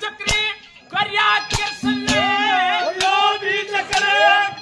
चक्रे कर्या के सन्ने यो भी चक्रे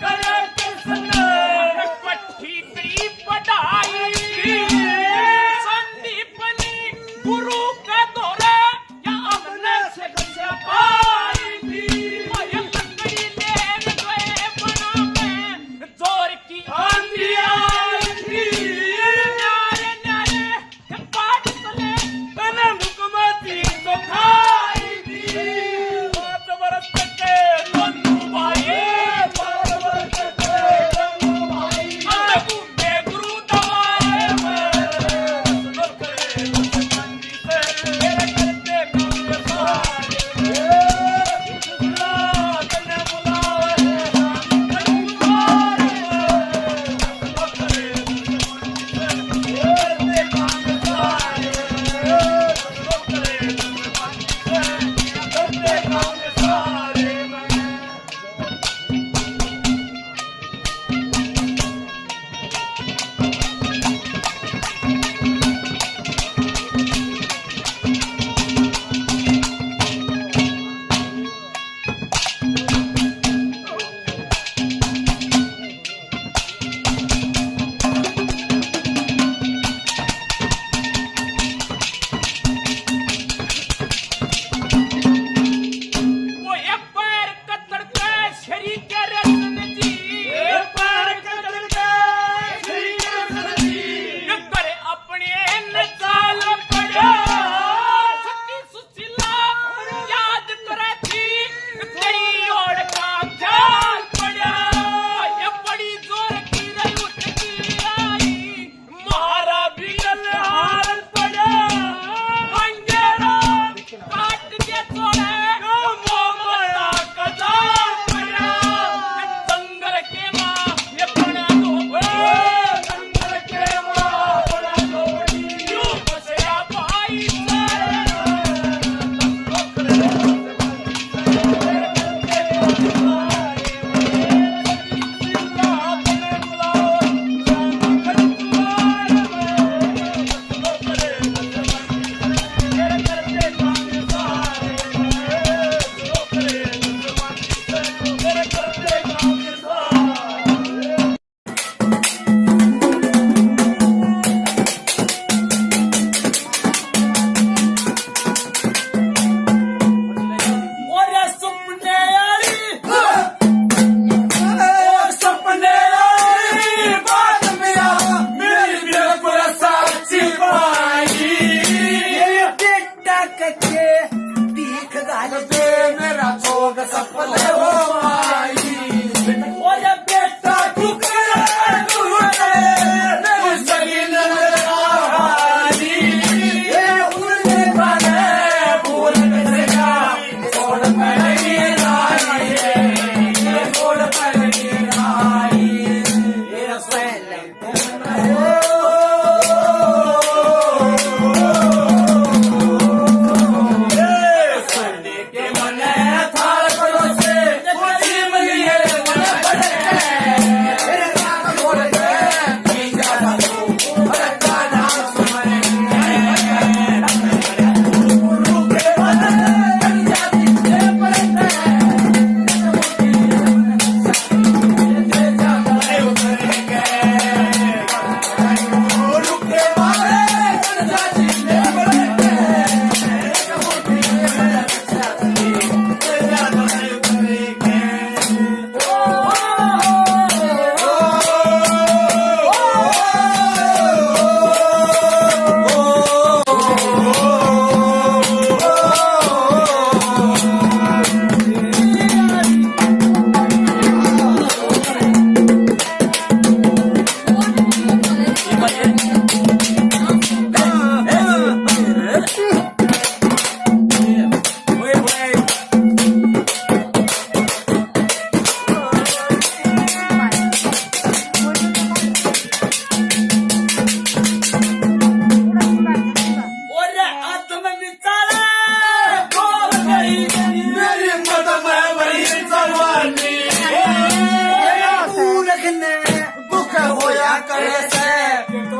करे से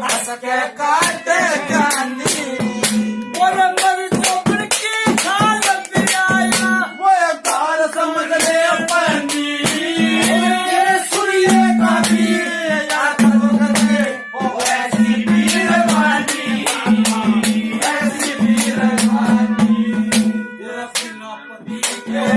हंस के काटे चांदी और मर जोकर की खाल पिराया वो कार समझ ले पंडी तेरे सूर्य का भी याद करे वो ऐसी वीरवानी ऐसी वीरवानी तेरा सेनापति के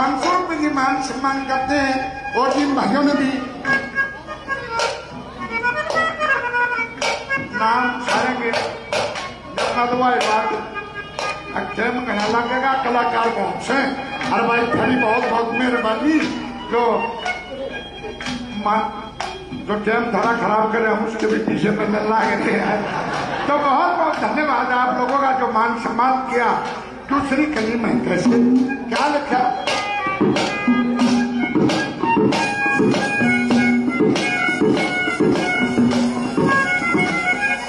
500 रुपए की मान सम्मान करते हैं और जिन भाइयों ने भी नाम सारेंगे अपना दुआए बात अक्षर में कहना लगेगा कलाकार कौन से। अरे भाई थोड़ी बहुत बहुत मेहरबानी जो टाइम थोड़ा खराब करे हम उसके भी पीछे में मिलना है। तो बहुत बहुत धन्यवाद आप लोगों का जो मान सम्मान किया। दूसरी कली में कैसे क्या लिखा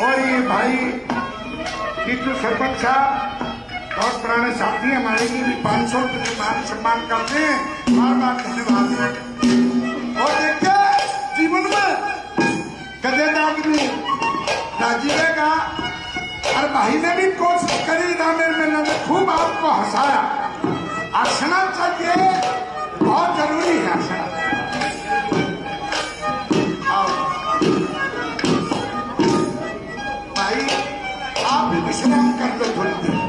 और ये भाई टीटू सरपंच साहब बहुत पुराने साथी हमारे की भी 500 रुपये की मान सम्मान करते हैं। बार बार धन्यवाद। और देखिए जीवन में कदे आदमी राजीवेगा और भाई ने भी कोशिश करी रामेर में ने खूब आपको हंसाया। हंसना चाहिए बहुत जरूरी है हंसना। भाई आप भी विश्राम कर लो थोड़ी देर।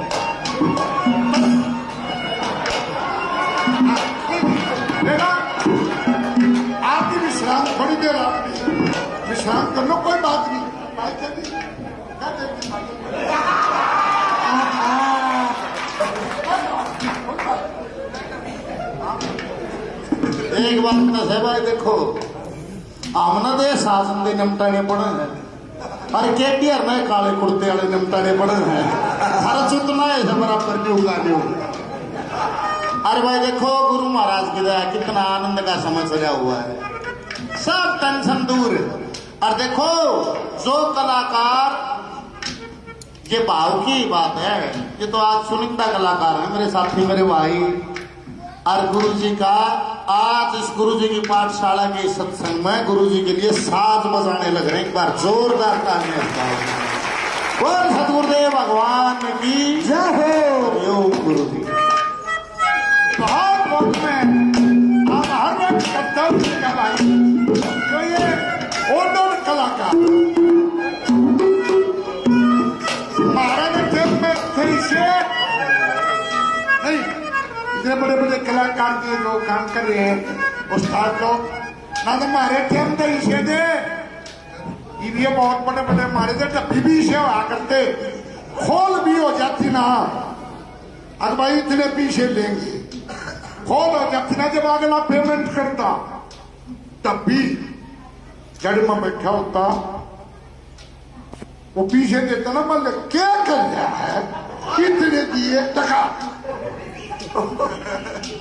आप भी विश्राम थोड़ी देर आप विश्राम कर लो कोई बात नहीं। एक बात तो है भाई देखो हमने तो शासन के निमटाने पड़े हैं और केटीआर ने काले कुर्ते वाले निमटाने पड़े हैं। हर चुतना है बराबर नहीं होगा नहीं होगा। अरे भाई देखो गुरु महाराज की दया कितना आनंद का समय चला हुआ है। सब टेंशन दूर। और देखो जो कलाकार ये भाव की बात है ये तो आज सुनिंदा कलाकार है मेरे साथी मेरे भाई। और गुरु जी का आज इस गुरु जी की पाठशाला के सत्संग में गुरु जी के लिए साज बजाने लग रहे हैं। एक बार जोरदार तालियां बोल सतगुरुदेव भगवान की जय हो। योग गुरु जी बहुत बहुत में आप हर वक्त कर्तव्य का भाई तो ये ओडर कलाकार महाराज टेप में थे से नहीं इतने बड़े बड़े कलाकार के जो काम कर रहे हैं उस्ताद लोग ना तो हमारे टेप में इसे दे ये बहुत बड़े बड़े हमारे थे डब्बी भी से हुआ करते खोल भी हो जाती ना। अब भाई इतने पीछे लेंगे खोल हो जाती ना। जब अगला पेमेंट करता तब भी जड़ में बैठा होता वो पीछे देता ना मतलब क्या कर रहा है कितने दिए टका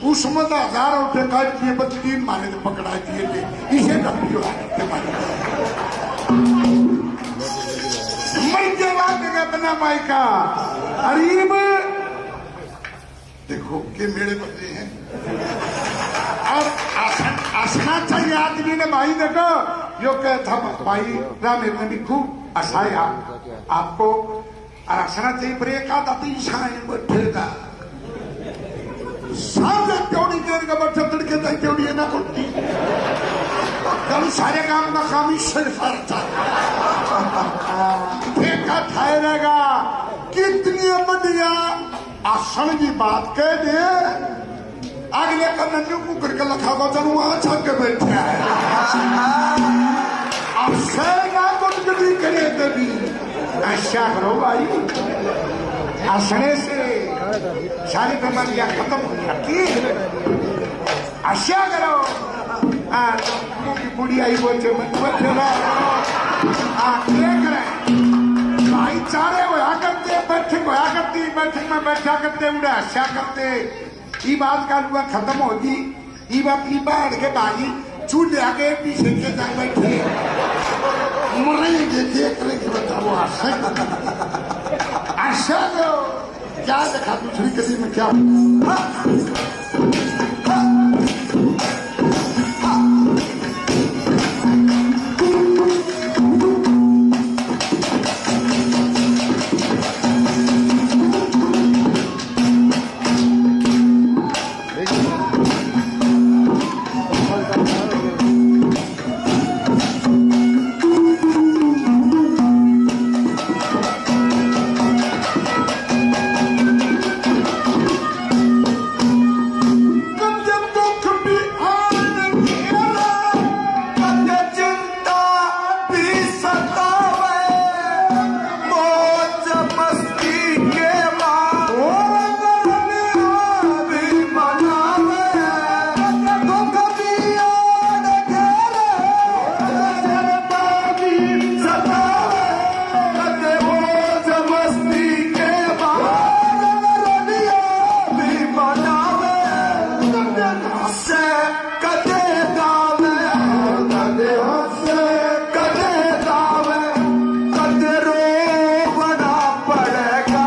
उसमें 1000 रुपये काट दिए बस 3 मारे तो पकड़ा दिए थे इसे डब्बी मर के बना माई का अरीब देखो के मेरे बच्चे हैं और हंसना चाहिए आदमी ने भाई देखो यो कहता भाई राम ने भी खूब हंसाया आपको और हंसना चाहिए पर एक आधा बैठेगा सामने क्यों देर का बच्चा तड़के तक क्यों नहीं ना कुछ कल सारे काम का काम ही सिर्फ ठेका ठहरेगा कितनी बढ़िया आसन की बात कह दे अगले का नन्नू कुकर का लखा बचन वहां छक के बैठा है। अब सेना कुछ कभी करे कभी ऐसा करो भाई हंसने से सारी बीमारियां खत्म हो जाती है। ऐसा करो बुढ़ी आई बोलते भाईचारे होया करते बैठक होया करती बैठक में बैठा करते उड़े हंसा करते ये बात का हुआ खत्म होगी। ये बात की बाढ़ के बाजी चूल्हे आगे पीछे के जा बैठे मरेंगे देख रहे बताओ आशा तो क्या देखा दूसरी कदी में क्या कदे दावे कदे हंसे कदे दावे कदे रोना पड़ेगा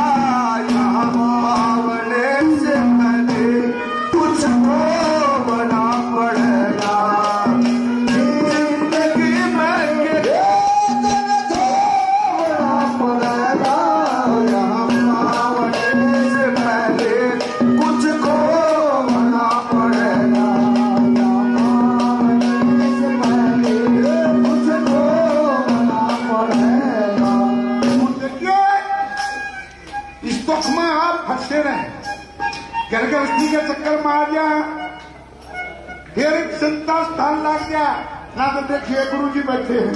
यहाँ पावने से पहले कुछ रोना पड़ेगा जिंदगी में के धोना पड़ेगा यहाँ पावने से पहले कुछ खोना पड़ेगा इस दुख में आप फंसे रहे घर गृहस्थी के चक्कर में आ गया फिर चिंता स्थान लग गया ना तो देखिए गुरु जी बैठे हैं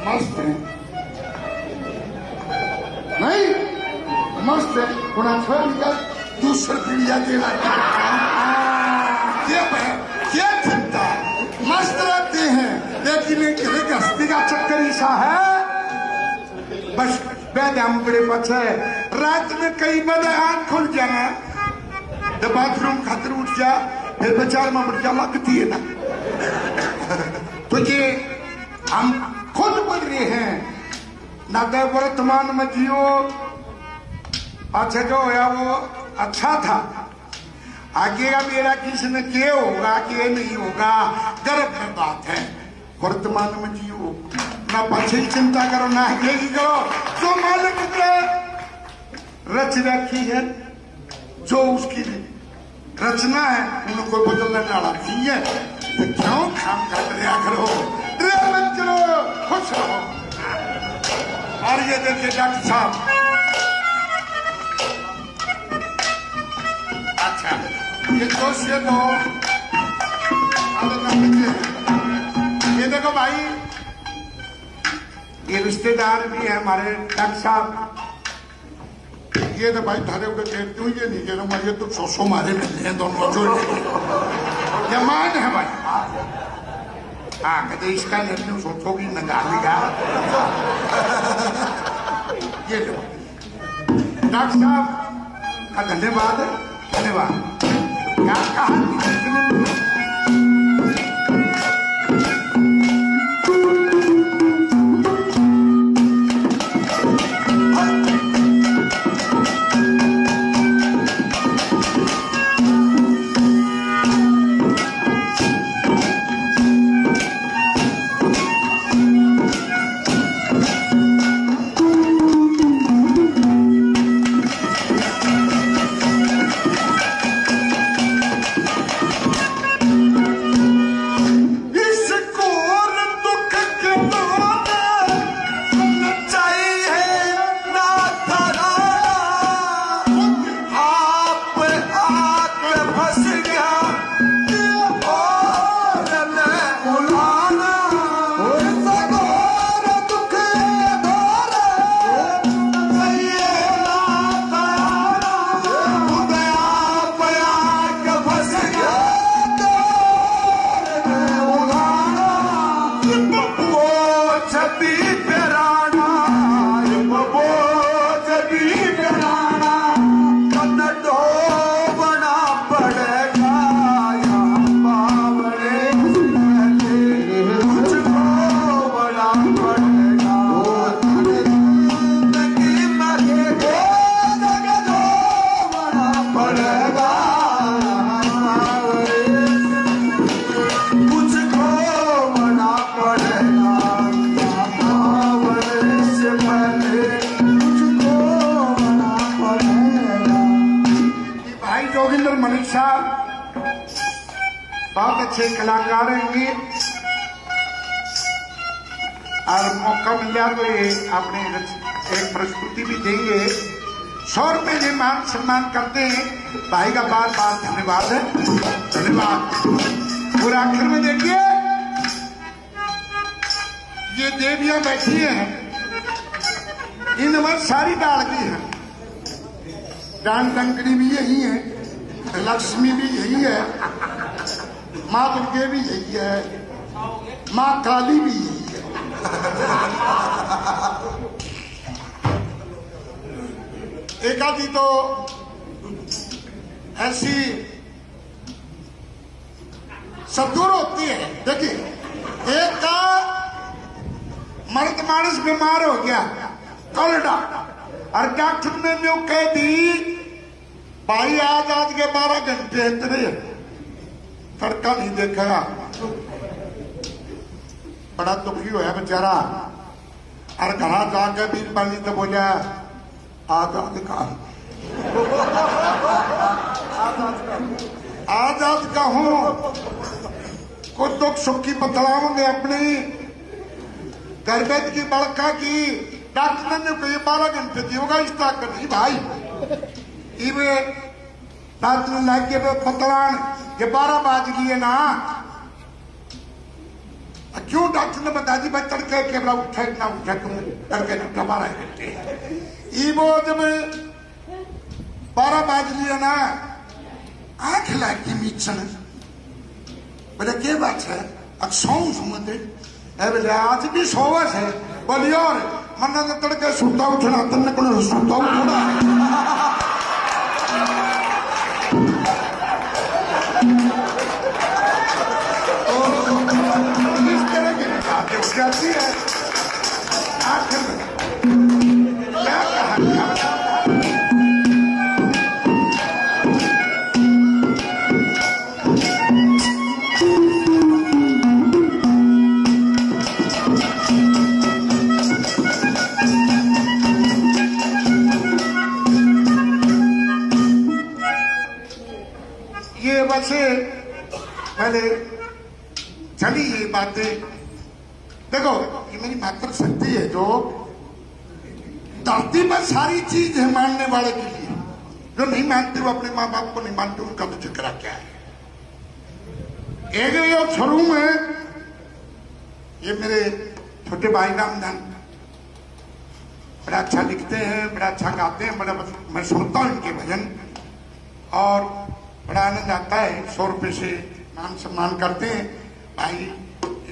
मस्त है नहीं मस्त है थोड़ा छोड़ का दूसर पीढ़िया देना क्या चिंता मस्त रहते हैं लेकिन घर गृहस्थी का चक्कर ऐसा है बस बैदाम बड़े पछे रात में कई बजे आंख खुल जाना तो बाथरूम खातर उठ जा फिर बेचार में मर्जा लगती है ना तो ये हम खुद बन रहे हैं ना तो वर्तमान में जियो अच्छा जो होया वो अच्छा था आगे का मेरा किसने क्या होगा क्या नहीं होगा गर्व की बात है वर्तमान में जियो ना पीछे की चिंता करो ना आगे की करो जो मालिक ने रच रखी है जो उसकी रचना है उनको बदलने वाला नहीं है तो क्यों काम कर रहा करो ड्राइवर करो खुश रहो और ये देखिए डॉक्टर साहब अच्छा ये दोस्त ये दो ये देखो भाई ये रिश्तेदार भी है हमारे डॉक्टर साहब ये तो भाई थारे को कहती हूँ ये नहीं कह रहा ये तो सौ मारे मिलते हैं दोनों जो ये मान है भाई हाँ कहते इसका निर्णय सोचोगी नगा लेगा ये लो डॉक्टर साहब का धन्यवाद धन्यवाद क्या कहा बहुत अच्छे कलाकार हैं और मौका मिला तो ये अपने एक प्रस्तुति भी देंगे 100 रुपए ये मान सम्मान करते हैं भाई का बार बार धन्यवाद है धन्यवाद। और आखिर में देखिए ये देवियां बैठी हैं इनमें सारी डाल की है डांड डंकड़ी भी यही है लक्ष्मी भी यही है माँ दुर्गे भी यही है माँ काली भी यही है। एक आदि तो ऐसी सदूर होती है। देखिए एक का मर्द मानस बीमार हो गया कोल्डा और डॉक्टर ने न्यू कह दी भाई आज के 12 घंटे इतने तड़का नहीं देखा। बड़ा दुखी होया बेचारा और घर जाके भी पानी तो बोलिया आजाद का आजाद का हूं कुछ दुख सुख की बतलाओगे अपनी गर्भवती की बड़का की डॉक्टर ने कही 12 घंटे की होगा इस ताकत नहीं भाई इवे डॉक्टर लाइक बतलान ये 12 बाज गई है ना। क्यों डॉक्टर ने बता दी भाई तड़के के उठे ना उठे तुम तड़के ना 12 घंटे वो जब 12 बाज लिया ना आंख लागी मीचन बोले क्या बात है अब सौ सुमते बोले आज भी सोवस है बोलिए और मन्ना ने तड़के सुता उठना तन्ने को सुता उठना इस तरह की जाती है आखिर में क्या कहा ये वैसे पहले चली ये बातें देखो ये मेरी मात्र शक्ति है जो धरती पर सारी चीज है मानने वाले के लिए जो नहीं मानते वो अपने माँ बाप को नहीं मानते उनका तो जिक्र क्या है। एक ये शुरू में ये मेरे छोटे भाई रामधन बड़ा अच्छा लिखते हैं बड़ा अच्छा गाते हैं बड़ा मैं सुनता हूँ इनके भजन और बड़ा आनंद आता है। 100 रुपये से मान सम्मान करते हैं भाई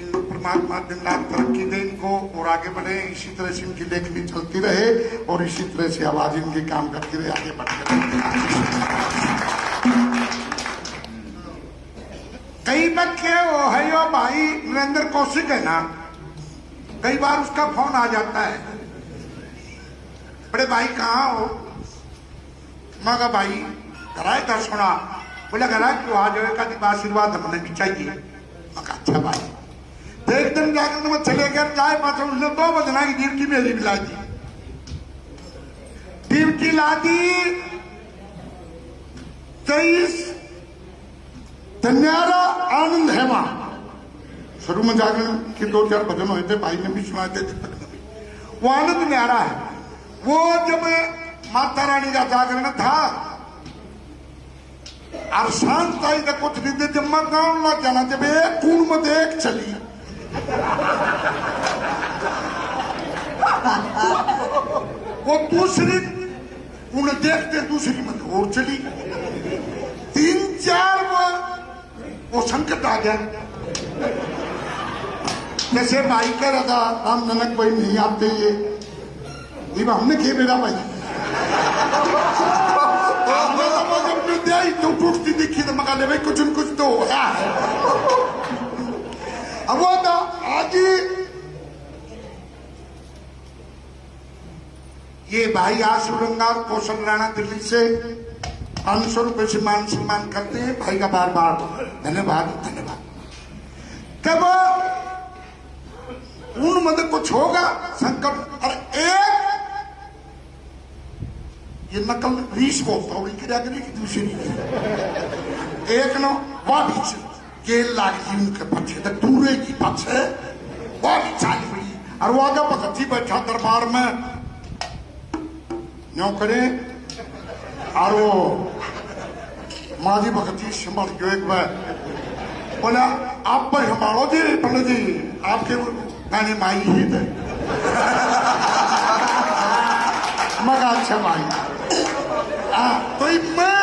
परमात्मा दिन रात तरक्की दे इनको और आगे बढ़े इसी तरह से इनकी लेखनी चलती रहे और इसी तरह से आवाज इनकी काम करती रहे आगे बढ़ते रहे। कई बच्चे वो है यो भाई नरेंद्र कौशिक है ना कई बार उसका फोन आ जाता है बड़े भाई कहाँ हो मैं कहा भाई घराए था सुना बोला घरा क्यों आ जाए का आशीर्वाद हमने भी चाहिए। मैं कहा अच्छा भाई एक दिन जाकर मैं चले गए चाय पास उसने 2 बजना की ड्यूटी मेरी मिला दी ड्यूटी ला दी 23 धन्यारा आनंद है वहां शुरू में जागरण के 2-4 भजन हुए थे भाई ने भी सुनाए थे दीपक ने भी वो आनंद न्यारा है। वो जब माता रानी का जागरण था और शांत आई तो कुछ नहीं दे जब मैं गाँव लग जाना जब एक कून में देख चली वो दूसरी उन्हें देखते दूसरी में और चली 3-4 वो संकट आ गया जैसे भाई कह रहा था राम ननक भाई नहीं आते ये हमने किए मेरा भाई तो टूटती दिखी तो मका ले भाई कुछ न कुछ तो हो रहा है। अब वो था आज ये भाई आशुरंगार कौशल राणा दिल्ली से 500 रुपए से मान सम्मान करते हैं भाई का बार बार धन्यवाद धन्यवाद। तब उन मदद कुछ होगा संकट और एक ये नकल रीस बोलता हूँ क्रिया करी की दूसरी एक न बॉडी केल लागी उनके पीछे तो दूरे की पीछे बॉडी चाली पड़ी और वो आगे भगत जी बैठा दरबार में न्यों करे और वो माजी भगत जी संभाल गयो एक बार बोला आप पर संभालो जी पंडित जी आपके गाने माई ही थे मगा अच्छा माई तो मैं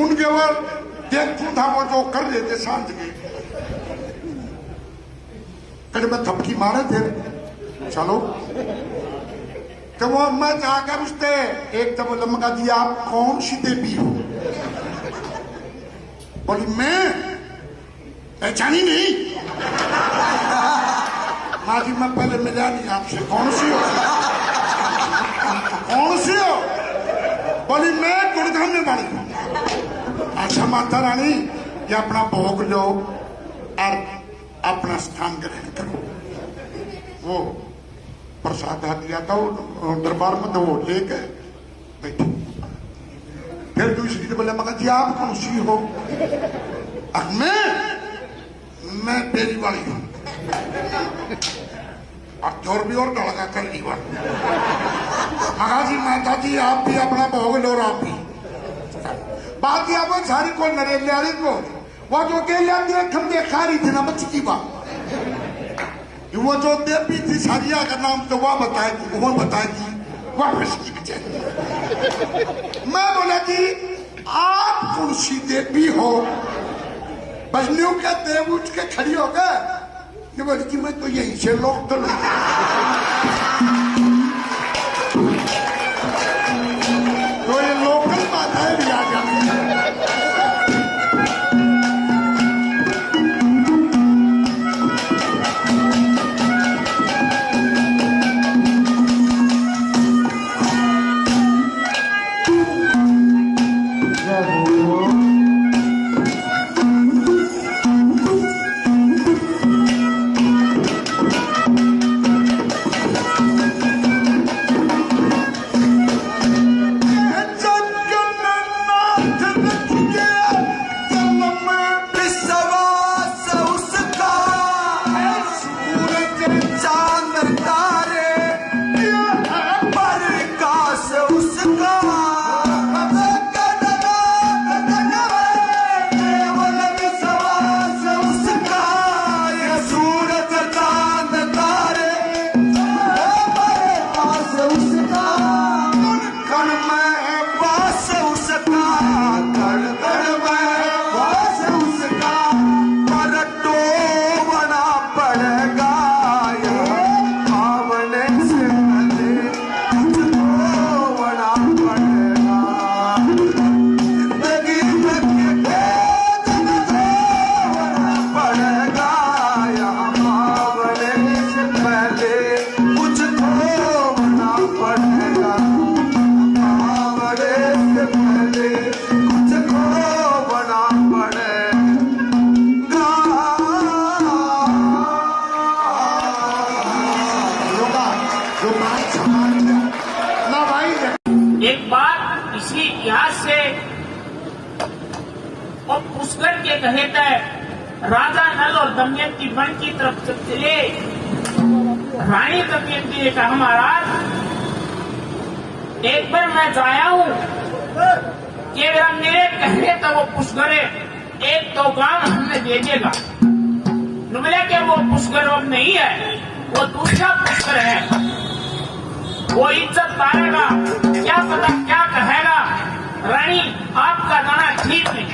उनके बाद देखता था वो जो कर लेते सांझ के कभी मैं थपकी मारे थे चलो तो वो मैं जाकर उसने एक तो बोला मगा जी आप कौन सी देवी हो बोली मैं पहचानी नहीं। माँ जी मैं पहले मिला नहीं आपसे, कौन सी हो? कौन सी हो? बोली मैं गुड़गांव में वाली हूँ। अच्छा माता रानी, ये अपना भोग लो और अपना स्थान ग्रहण करो। वो प्रसाद दिया था वो दरबार में, तो वो ले गए बैठे। फिर दूसरी ने बोला मगर जी आप कौन सी हो? मैं बेरी वाली हूं। और जोर भी और लगा कर ली बात। मगा जी माता जी आप भी अपना भोग लो और आप भी बाकी आप सारी को नरेले वाली को वो जो के लिया खंबे खारी थी ना बच्ची की बात। वो जो देवी थी सारिया का नाम तो वह बताएगी, वो बताएगी वापस। मैं बोला कि आप कौन सी देवी हो? बजनियों का देव उठ के खड़ी हो गए। ये बोली कि मैं तो यहीं से लोग तो नहीं। तो ये लोकल माताएं भी आ जाती हैं। एक बात इसी इतिहास से और पुष्कर के कहे तय राजा नल और दमयंती वन की तरफ चले। रानी दमयंती ने कहा महाराज एक बार मैं जाया हूं कि अगर मेरे कहने तो वो पुष्कर एक तो काम हमने दे देगा। बोला कि वो पुष्कर अब नहीं है, वो दूसरा पुष्कर है, वो इज्जत पाएगा, क्या पता क्या कहेगा। रानी आपका गाना ठीक नहीं।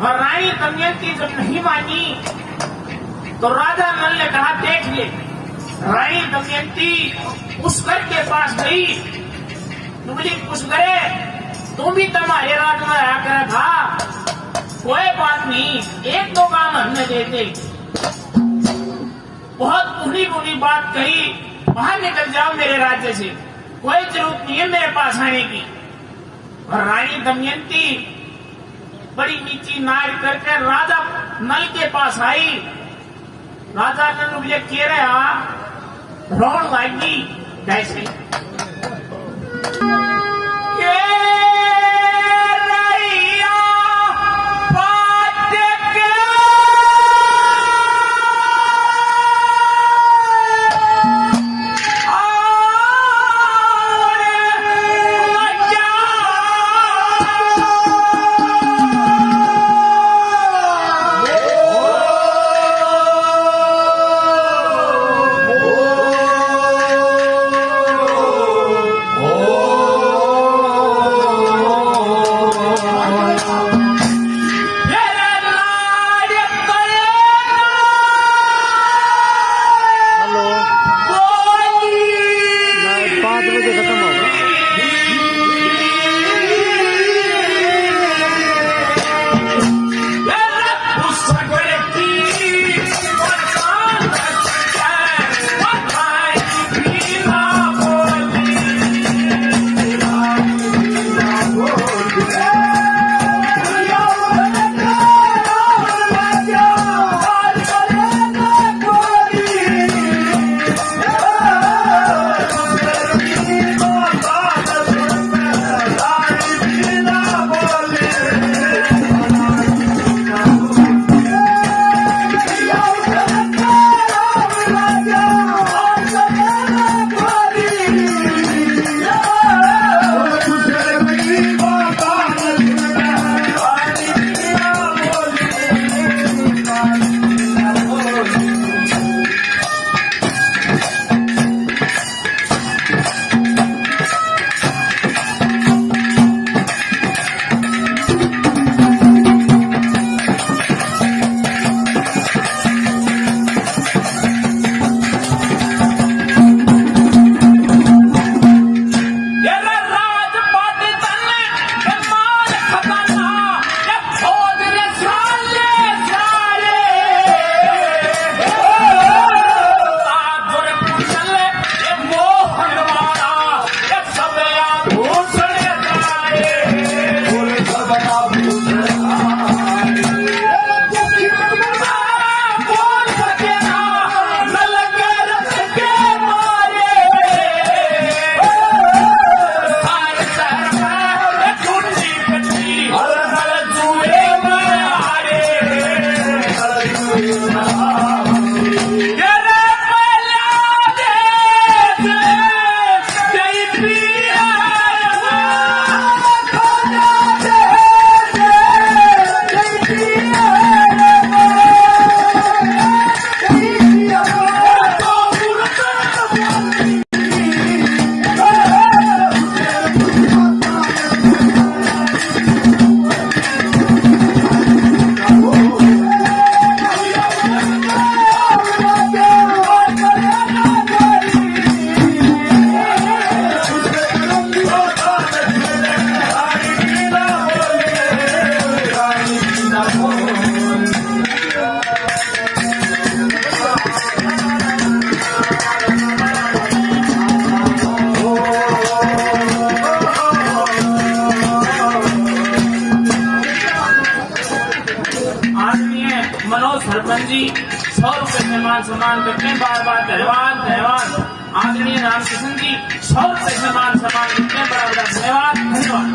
और रानी दमयंती जब नहीं मानी तो राजा नल ने कहा देख ले। रानी दमयंती पुष्कर के पास गई। बोली पुष्करे तुम भी तुम्हारे राज में आया कर था, कोई बात नहीं, एक दो काम हमने दे दे। बहुत बुरी बुरी बात कही, बाहर निकल जाओ मेरे राज्य से, कोई जरूरत नहीं है मेरे पास आने की। और रानी दमयंती बड़ी नीची नार करके राजा नल के पास आई। राजा नल मुझे कह रहा रोन लागी कैसे ओ मनोज सरपंच जी 100 रुपए से मान सम्मान करते हैं। बार बार धन्यवाद धन्यवाद। आदरणीय रामकिशन जी 100 रुपए से मान सम्मान करते हैं। बड़ा बड़ा धन्यवाद धन्यवाद।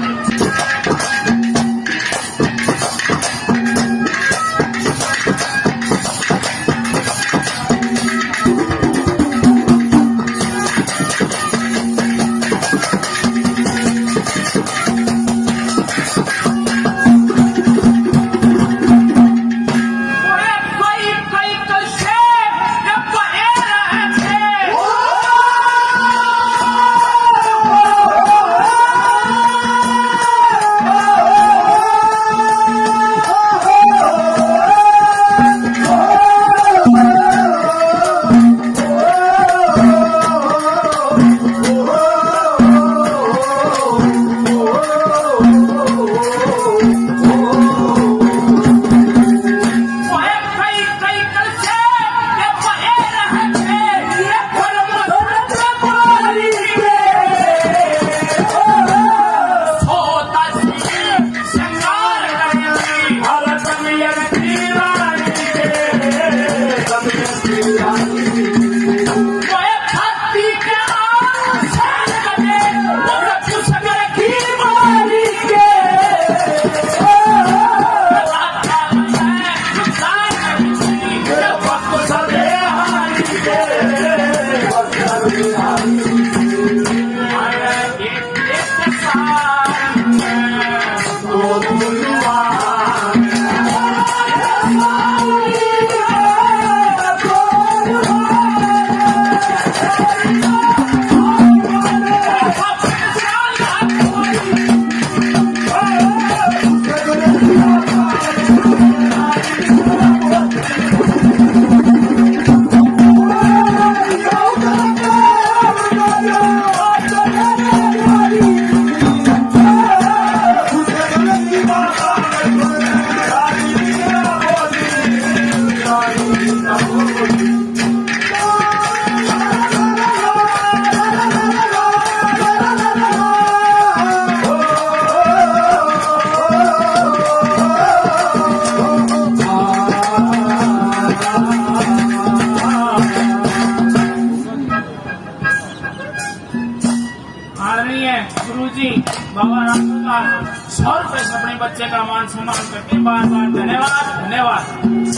गुरुजी बाबा रामलाल 100 रुपए से अपने बच्चे का मान सम्मान करके बार बार धन्यवाद धन्यवाद।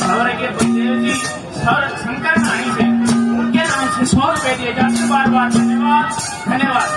और के बलदेव जी शंकर कहानी से उनके नाम से 100 रुपए दिए जाते। बार बार धन्यवाद धन्यवाद।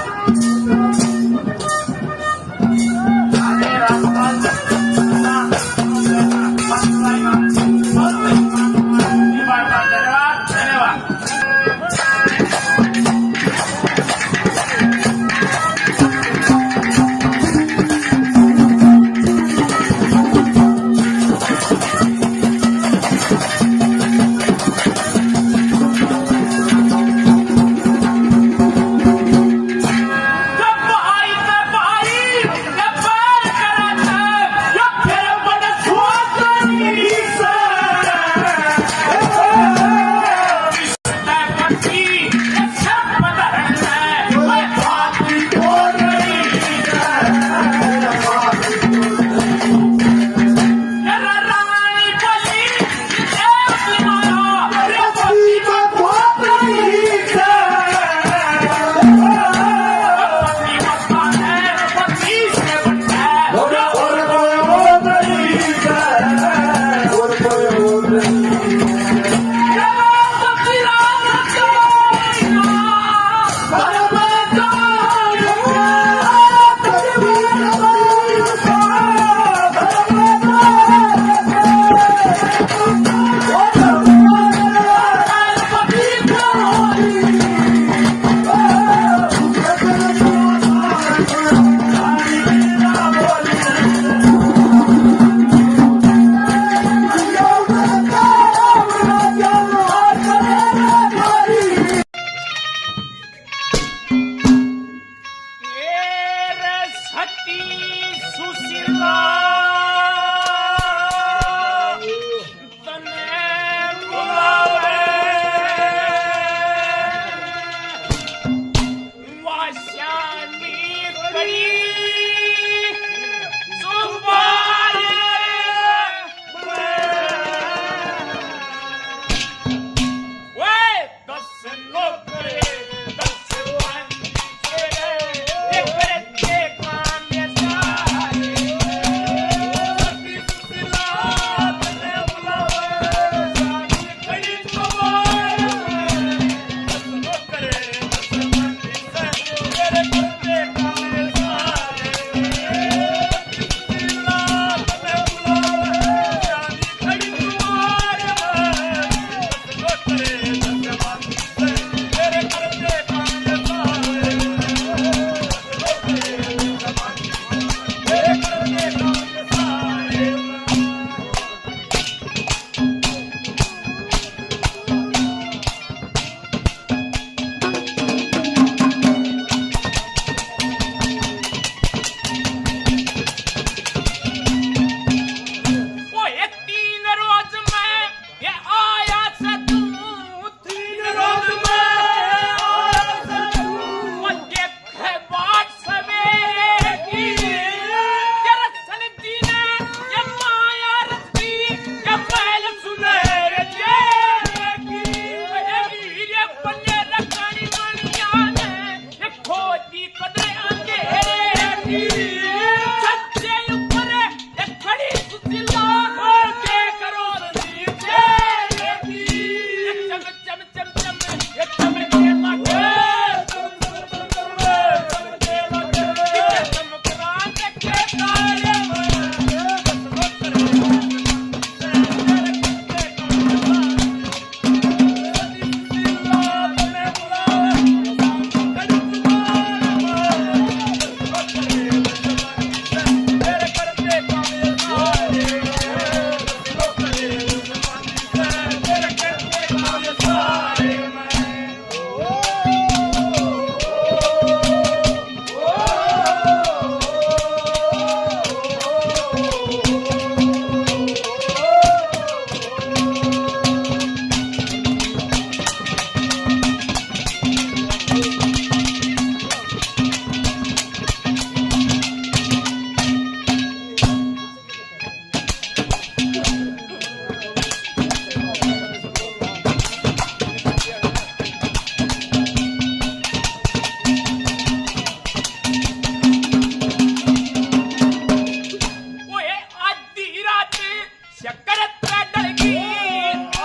शकरत डलगी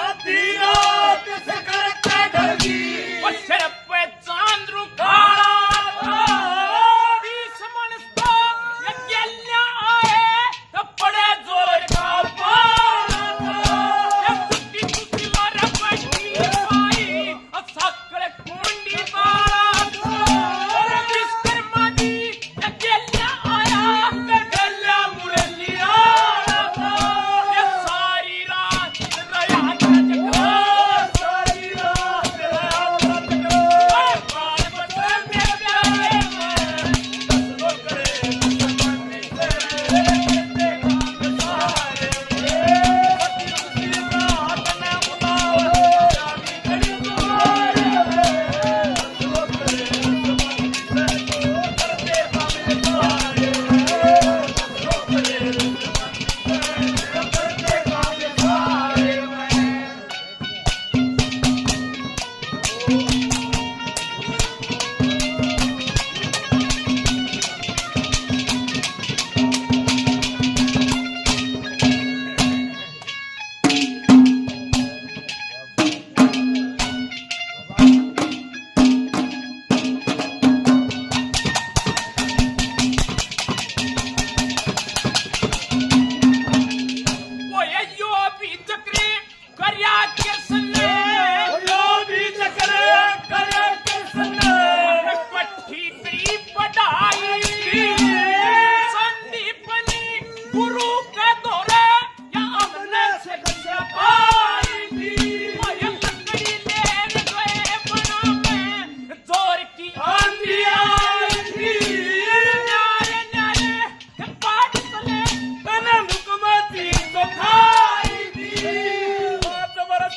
आधी रात शकरत डलगी वो सर पे चांद रुकाला बीस मनस्ता यज्ञ आए तो पड़े जोर का पाला ये कुत्ती कुत्ती वाला पट्टी पाई और साकले कुंडी पाला विश्वकर्मा जी यज्ञ आया गडल्या मुरलिया ये सारी रात रया जगो सारी रात रया जगो बाल बच्चे प्यारे दसलो करे मुसलमान से सारे पति रात ना मुनाव जावी करी तुम्हारे दसलो करे मुसलमान से करते बाबे सारे दसलो करे मुसलमान से करते बाबे सारे वो ये यो भी चक्रे करया के सन्ने यो भी चक्रे करया के सन्ने पट्टी तेरी पढ़ाई संदीपनी गुरु के दौरे या हमने से कक्षा पाई थी वो ये लकड़ी ले गए बना में जोर की आंधी आई थी न्यारे न्यारे पाठ चले तने मुकमती तो खाई थी 5 बरस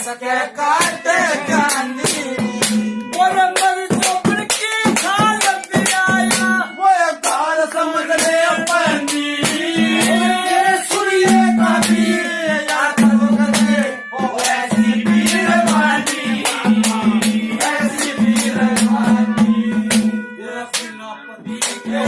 सके काटे चांदी और मर चोपड़ की खाल पिराया वो कार समझ ले अपनी सूर्य का पीर याद करे वो ऐसी पीर वाली ऐसी पीर वाली ये सेनापति के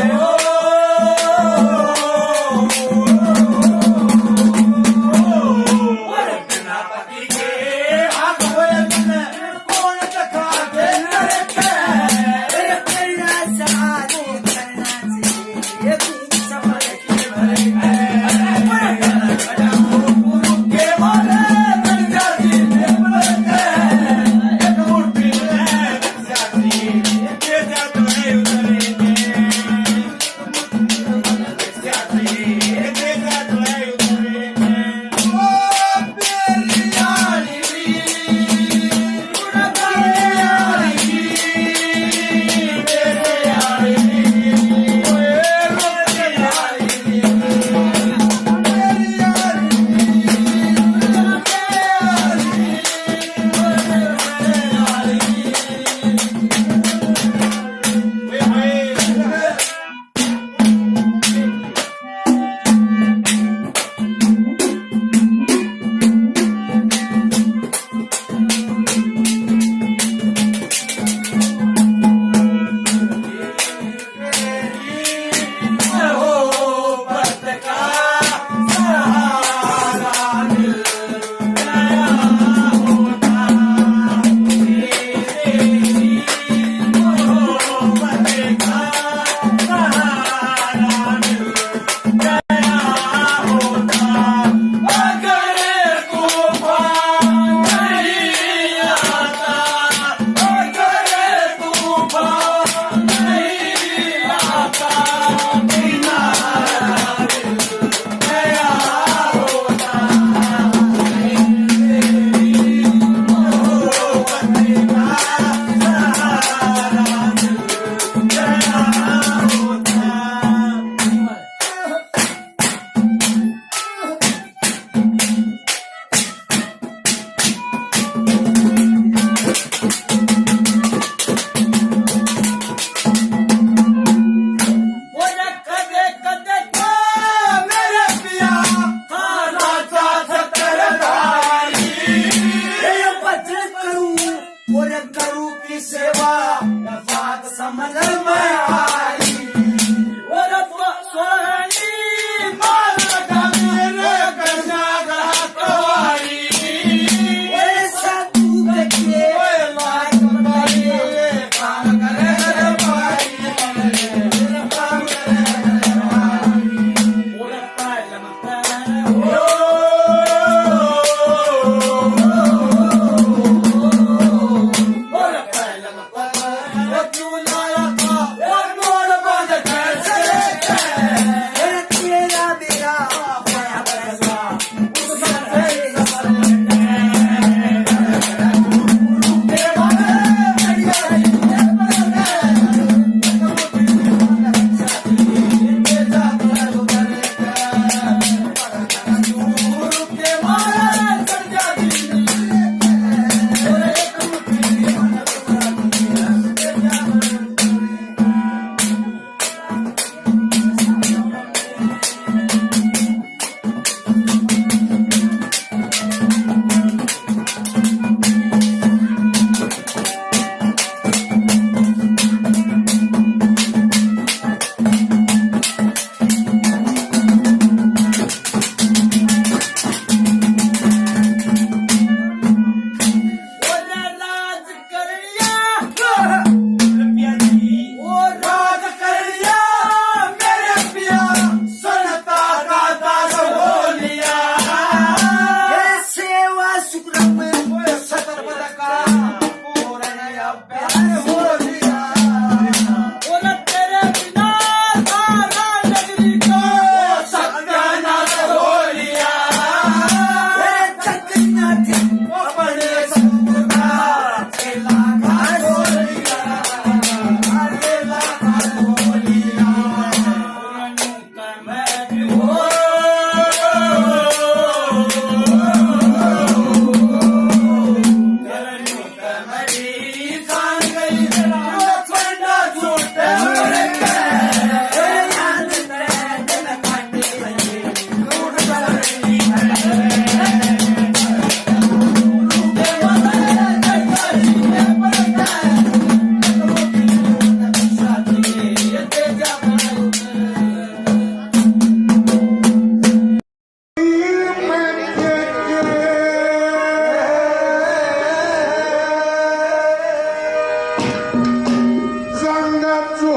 जो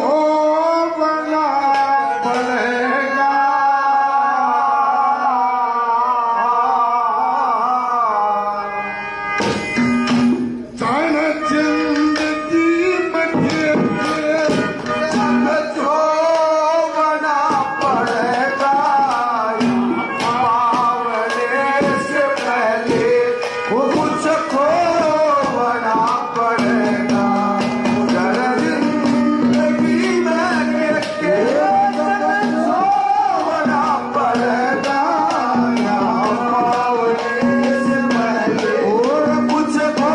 बना पड़ेगा जाने जिंदगी में जो बना पड़ेगा पावने से पहले वो कुछ खो बना पड़ेगा जिंदगी में बना पड़ेगा पावने से पहले और कुछ खो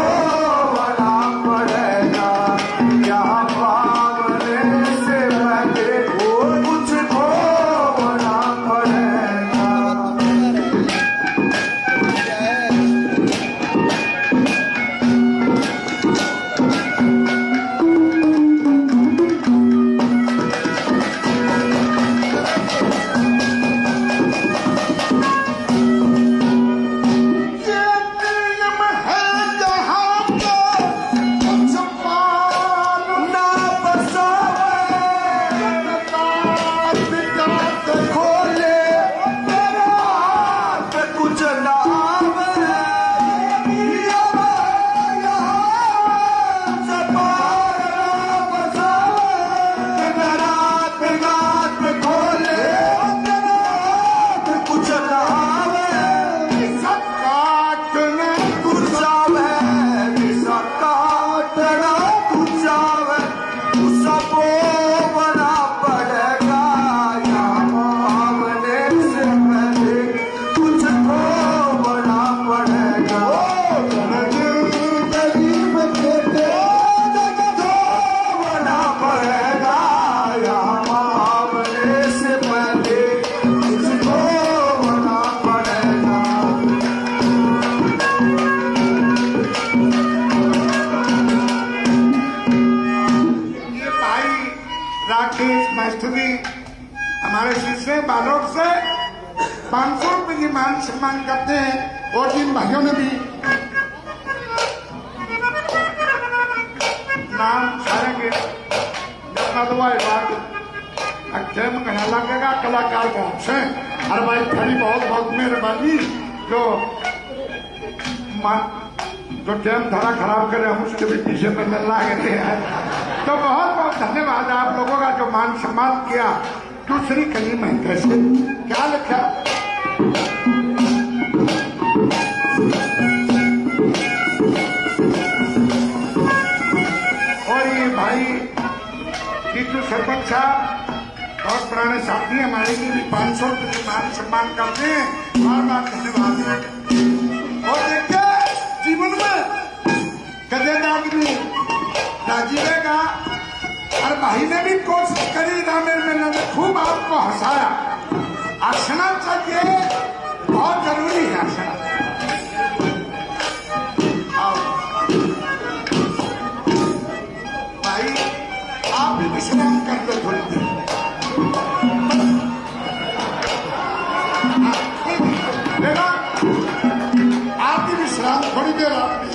बना पड़ेगा यहाँ पावने से पहले और कुछ खो बना पड़ेगा ये नियम है जहाँ को कुछ पार ना बसावे दांत खोले तेरा हाथ कुछ ना आवे से पार ना बसावे रात रात खोले तेरा हाथ कुछ ना आवे काटना कुचावे विसा काटना कुचावे उसा बना पड़ेगा यहाँ आमने से पहले कुछ तो बना पड़ेगा जिंदगी में तेरे बना पड़ेगा यहाँ आमने से पहले कुछ तो बना पड़ेगा ये भाई राकेश मास्टरी हमारे शिष्य बालोक से 500 रुपए की मान सम्मान करते हैं और जिन भाइयों ने भी नाम छाड़ेंगे जितना दुआ बात अक्षय में कहना लगेगा कलाकार बहुत से अरे भाई थोड़ी बहुत बहुत मेहरबानी जो जो टाइम थोड़ा खराब करे हम उसके भी पीछे में मिलना गए हैं तो बहुत बहुत धन्यवाद आप लोगों का जो मान सम्मान किया दूसरी कली महीने से क्या लिखा और ये भाई टीटू सरपंच साहब बहुत पुराने साथी हमारे लिए भी 500 रुपये की मान सम्मान करते हैं बार बार धन्यवाद और देखिए जीवन में गजेदार भी राजीवेगा और भाई ने भी कोशिश करी रामेर में ने खूब आपको हंसाया हंसना चाहिए बहुत जरूरी है हंसना आओ भाई आप भी विश्राम कर लो थोड़ी देर देखा आप भी विश्राम थोड़ी देर आप भी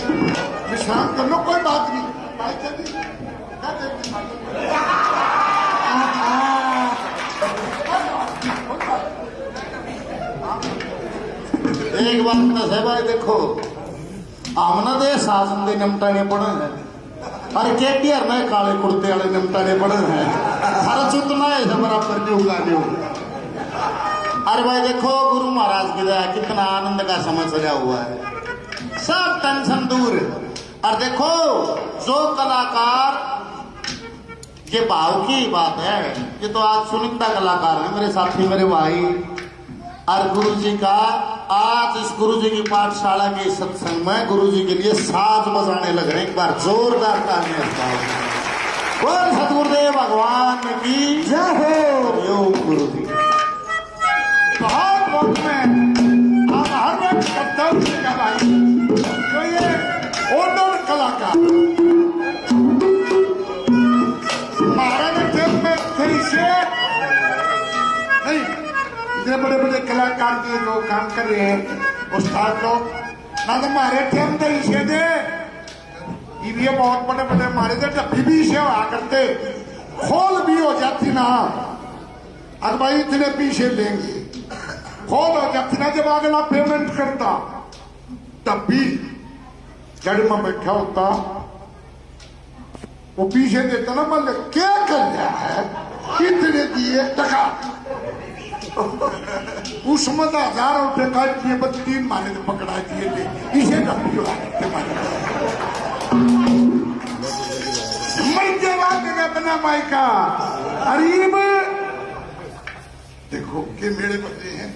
विश्राम कर लो कोई बात नहीं भाई चलिए क्या देखते हैं? एक बात दस है भाई देखो आमना दे शासन दे निमटाने पड़े हैं अरे केटीआर में काले कुर्ते वाले निमटाने पड़े हैं हर चुतना है बराबर नहीं होगा नहीं होगा अरे भाई देखो गुरु महाराज की दया कितना आनंद का समय सजा हुआ है सब टेंशन दूर है और देखो जो कलाकार ये भाव की बात है ये तो आज सुनिंदा कलाकार है मेरे साथी मेरे भाई और गुरु जी का आज इस गुरु जी की पाठशाला के सत्संग में गुरु जी के लिए साज बजाने लग रहे हैं एक बार जोरदार तालियां बोल सतगुरुदेव भगवान की जय हो हरिओम गुरु जी बहुत बहुत में हम हर वक्त कर्तव्य का भाई तो ये ओडोर कलाकार महाराज टेप में थे से नहीं इतने बड़े बड़े कलाकार के जो काम कर रहे हैं उस्ताद लोग ना तो हमारे टेम थे इसे दे ये बहुत बड़े बड़े हमारे थे डब्बी भी से हुआ करते खोल भी हो जाती ना, अब भाई इतने पीछे लेंगे, खोल हो जाती ना, जब अगला पेमेंट करता तब भी जड़ में बैठा होता वो पीछे देता ना, मतलब क्या कर रहा है, कितने दिए टका, उसमें 1000 रुपये काट दिए, बस 3 माने तो पकड़ा दिए थे, इसे डब्बी हो बना माई का अरीब। देखो के मेरे बच्चे हैं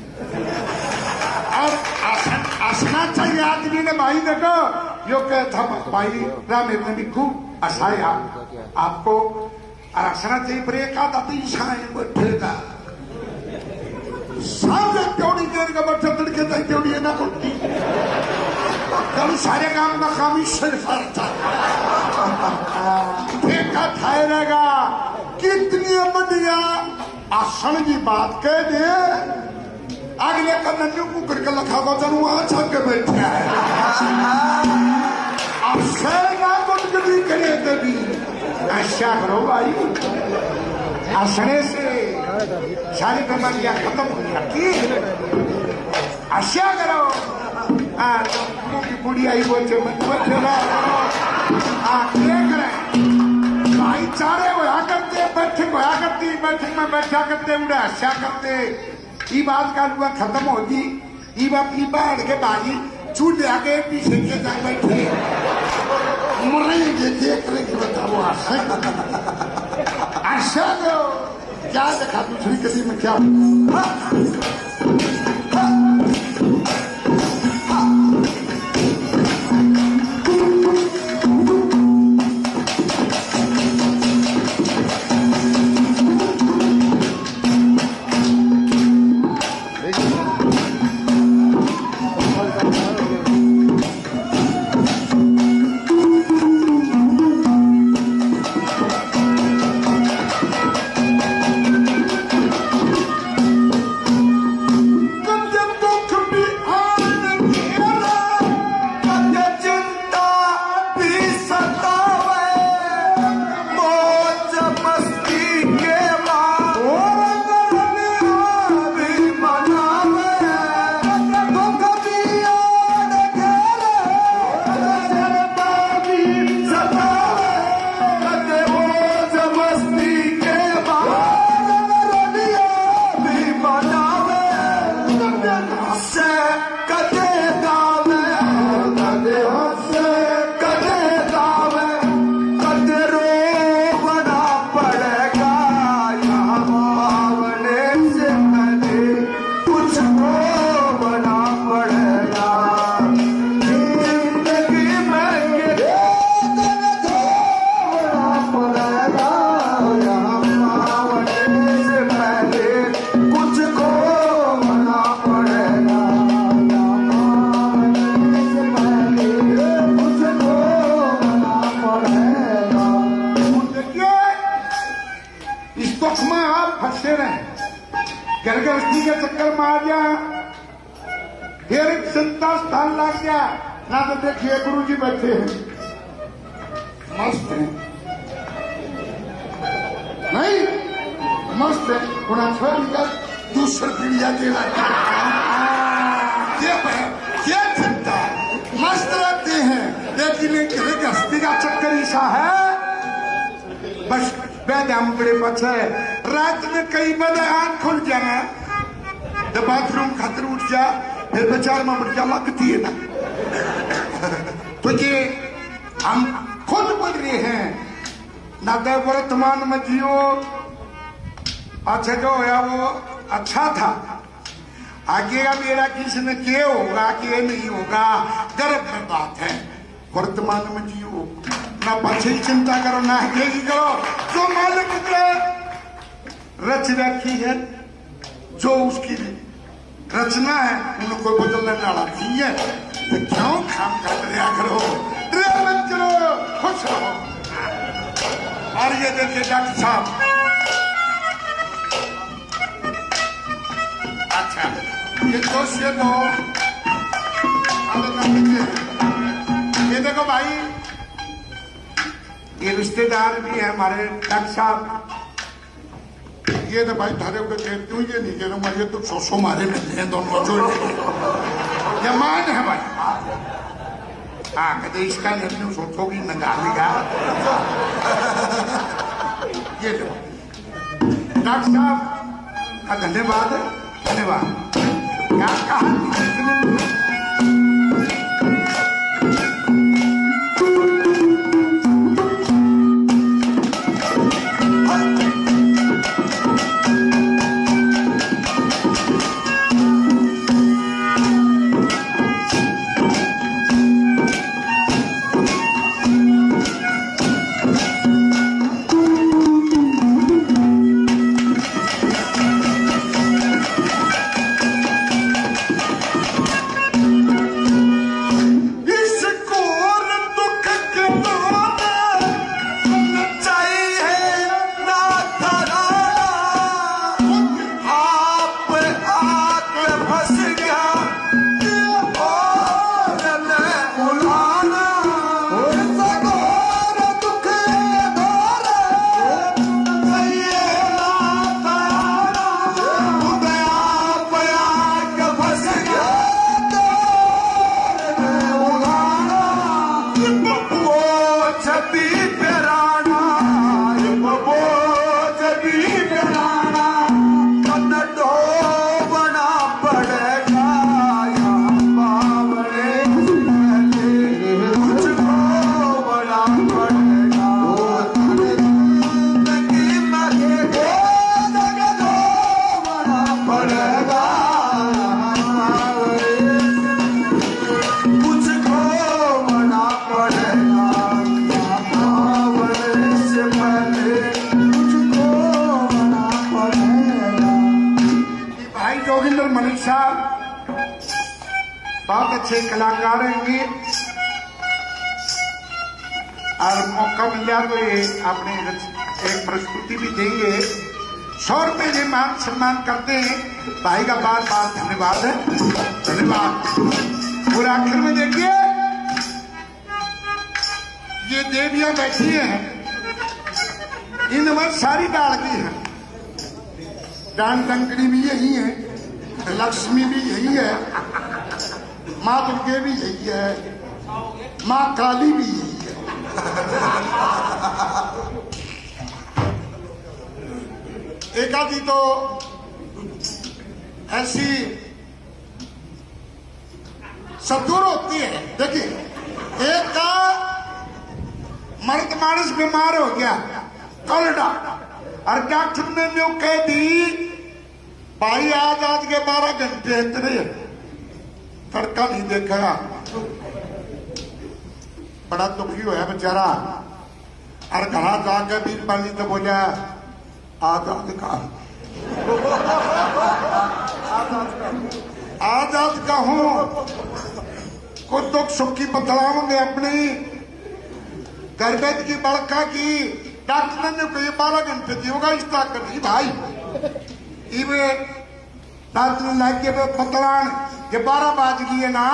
और आसना चाहिए आदमी ने भाई, देखो यो कहता भाई राम ने भी खूब हंसाया आपको, और हंसना चाहिए, पर एक आधा तो ईशान बैठेगा सामने क्यों देर का बच्चा तड़के तक क्यों ना कुट्टी, जब सारे काम का काम ही सिर्फ था ठेका ठहरेगा। कितनी बढ़िया आसन की बात कह दे, अगले का नन्नू को करके लखा को चलू अच्छा के बैठा है, अब सेना कुछ भी करे तभी ऐसा करो भाई, हंसने से सारी बीमारियां खत्म हो जाती, अच्छा करो। की बुढ़ी आई बोलते भाईचारे होया करते, बैठक होया करती, बैठक में बैठा करते, उड़े हंसा करते, ये बात का हुआ खत्म होगी, ये अपनी बाढ़ के बागी चूल्हे आगे पीछे के जा बैठे मरेंगे, देख रहे कि बताओ आशा दो क्या देखा दूसरी गली में क्या गृहस्थी के चक्कर में आ गया, फिर संता स्थान लग गया ना, तो देखिए गुरु जी बैठे हैं मस्त है, नहीं मस्त है, उन्हें छोड़ कर दूसरी पीढ़िया देना क्या चिंता, मस्त रहते हैं, लेकिन गृहस्थी का चक्कर ऐसा है बस बेदम बड़े बच्चे रात में कई बजे आंख खुल जाना, जब बाथरूम खातर उठ जा, फिर बेचार में बढ़िया लगती है ना, तो ये हम खुद बोल रहे हैं ना, वर्तमान में जियो, अच्छा जो होया वो अच्छा था, आगे का मेरा किसी ने क्या होगा कि नहीं होगा गर्व में बात है, वर्तमान में जियो ना, पीछे ही चिंता करो ना आगे की करो, जो मालिक ने रच रखी है, जो उसकी रचना है उनको बदलने वाला नहीं है, तो क्यों काम कर रहा करो, मत करो, खुश रहो। और ये देखिए डॉक्टर साहब, अच्छा ये दोस्त ये दो, ये देखो भाई, ये रिश्तेदार भी है हमारे डॉक्टर साहब, ये तो भाई थारे को तू ये नहीं कह रहा ये तो 100 मारे मिलते हैं दोनों जो ये मान है भाई हाँ कहते इसका निर्णय सोचोगी न डालेगा ये लो डॉक्टर साहब का धन्यवाद क्या कहा बहुत अच्छे कलाकार हैं और मौका मिला तो ये अपने एक प्रस्तुति भी देंगे 100 रुपये ये मान सम्मान करते हैं भाई का बार बार धन्यवाद है धन्यवाद। पूरा आखिर में देखिए ये देवियां बैठी हैं इनमें सारी डाल दी है डांड डंकड़ी भी यही है लक्ष्मी भी यही है माँ दुर्गे भी यही है माँ काली भी यही है एक आदि तो ऐसी सदूर होती है देखिए एक का मर्द मानस बीमार हो गया कलडा और डॉक्टर ने जो कह दी भाई आज के 12 घंटे इतने तड़का नहीं देखा बड़ा दुखी होया बेचारा और घर जाकर बीर पाली तो बोलिया आजाद का आजाद का हूं कुछ दुख सुख की बतलाओगे अपनी गर्भवती की बड़का की डॉक्टर ने कही 12 घंटे दी होगा इस तरह नहीं भाई इवे डॉक्टर लाइक बतलान ये 12 बाज गई ना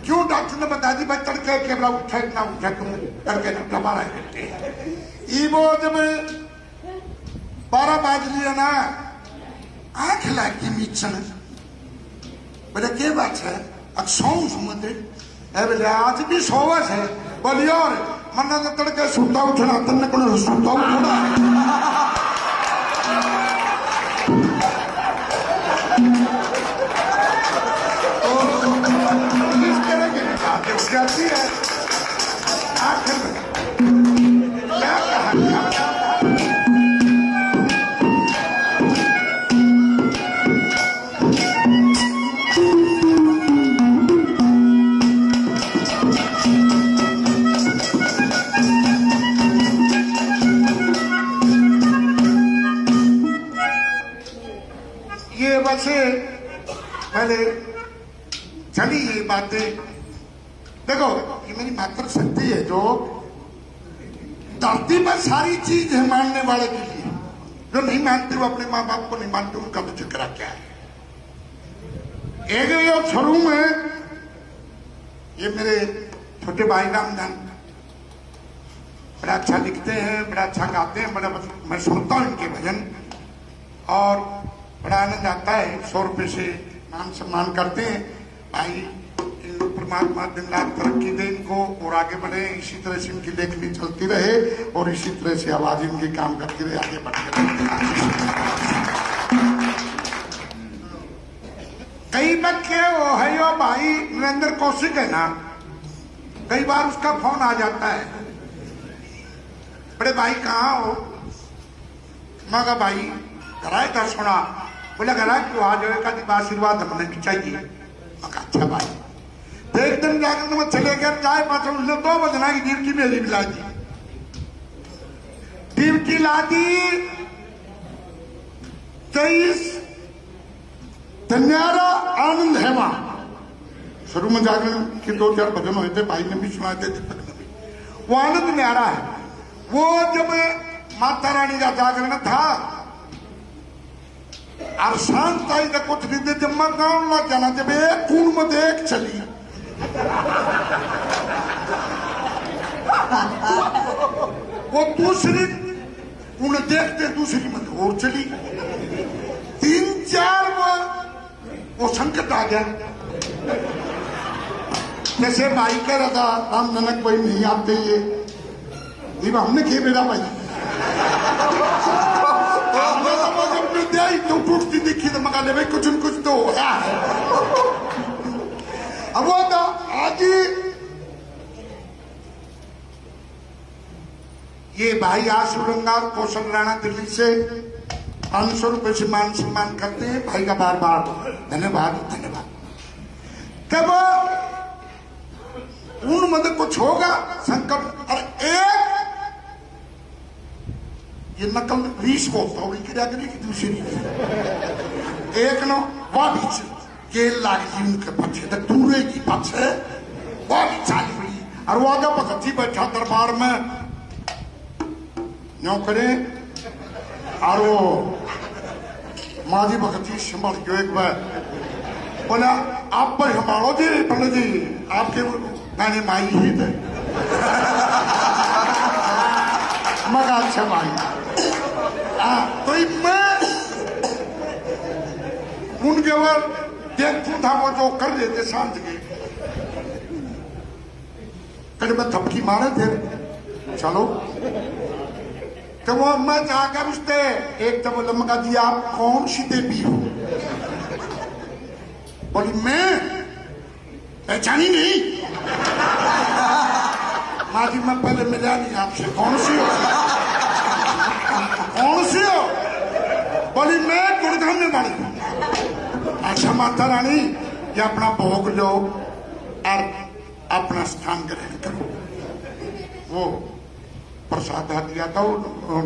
क्यों डॉक्टर ने बता दी भाई तड़के के बड़ा उठा ना उठा तुम तड़के ना 12 घंटे वो जब 12 बाज लिया ना आंख लागी मीचन बोले क्या बात है अब सौ सुमते बोले आज भी सोवस है बोलिए और मन्ना तो तड़के सुता उठना तन्ने को सुता उठना जाती है आखिर में क्या कहा ये वैसे पहले चली ये बातें देखो ये मेरी मात्र शक्ति है जो धरती पर सारी चीज है मानने वाले के लिए जो नहीं मानते वो अपने माँ बाप को नहीं मानते उनका तो चक्रा क्या है एक ये शुरू में ये मेरे छोटे भाई रामधन बड़ा अच्छा लिखते हैं, बड़ा अच्छा गाते हैं, बड़ा मैं सुनता हूँ इनके भजन और बड़ा आनंद आता है। 100 रुपये से मान सम्मान करते हैं। भाई परमात्मा दिन रात तरक्की दे इनको और आगे बढ़े, इसी तरह से इनकी लेखनी चलती रहे और इसी तरह से आवाज इनकी काम करती रहे, आगे बढ़ते रहे। कई बच्चे वो है यो भाई नरेंद्र कौशिक है ना, कई बार उसका फोन आ जाता है, बड़े भाई कहाँ हो? मैं कहा भाई घराए था सुना, बोला घरा क्यों आ जाए का आशीर्वाद हमने भी चाहिए। मैं कहा अच्छा भाई। तो एक दिन जाकर मैं चले गए चाय पास, उसने 2 बजना की ड्यूटी मेरी भी ला दी, ड्यूटी ला दी 23 धन्यारा आनंद है वहां। शुरू में जागरण के 2-4 भजन हुए थे, भाई ने भी सुनाए थे, दीपक ने भी। वो आनंद न्यारा है। वो जब माता रानी का जागरण था और शांत आई तो कुछ नहीं थे, जब मैं गाँव लग जाना, जब एक कूड़ में देख चली वो दूसरी उन्हें देखते दूसरी में और चली, 3-4 वो संकट आ गया। जैसे भाई कह रहा था राम जनक भाई नहीं आते ये नहीं, हमने किए बेटा भाई तो टूटती दिखी तो मगा ले भाई कुछ न कुछ तो हो रहा है। अब वो था आज ये भाई आशुरंगार कौशल राणा दिल्ली से 500 रुपए से मान सम्मान करते हैं। भाई का बार बार धन्यवाद धन्यवाद। तब उन मदद कुछ होगा संकट, और एक ये नकल 20 को थोड़ी क्रिया करेगी, दूसरी एक न वह भी केल लागी उनके पीछे तक दूरे की पीछे वह भी चाली हुई, और वो आगे भगत बैठा दरबार में न्यों करे, और वो माजी भगत जी संभाल के एक बार बोला आप पर संभालो जी पंडित जी, आपके गाने माई ही थे। मगा अच्छा भाई तो मैं उनके ऊपर देखता था वो जो कर रहे थे सांझ के, कहीं मैं थपकी मारे थे चलो, तो वो मैं जाकर उसने एक तो बोला मगा जी आप कौन सी देवी हो? बोली मैं पहचानी नहीं। माँ जी मैं पहले मिला नहीं आपसे, कौन सी हो? कौन सी हो? बोली मैं गुड़गांव में बड़ी हूं। अच्छा माता रानी ये अपना भोग लो और अपना स्थान ग्रहण करो। वो प्रसाद दिया था वो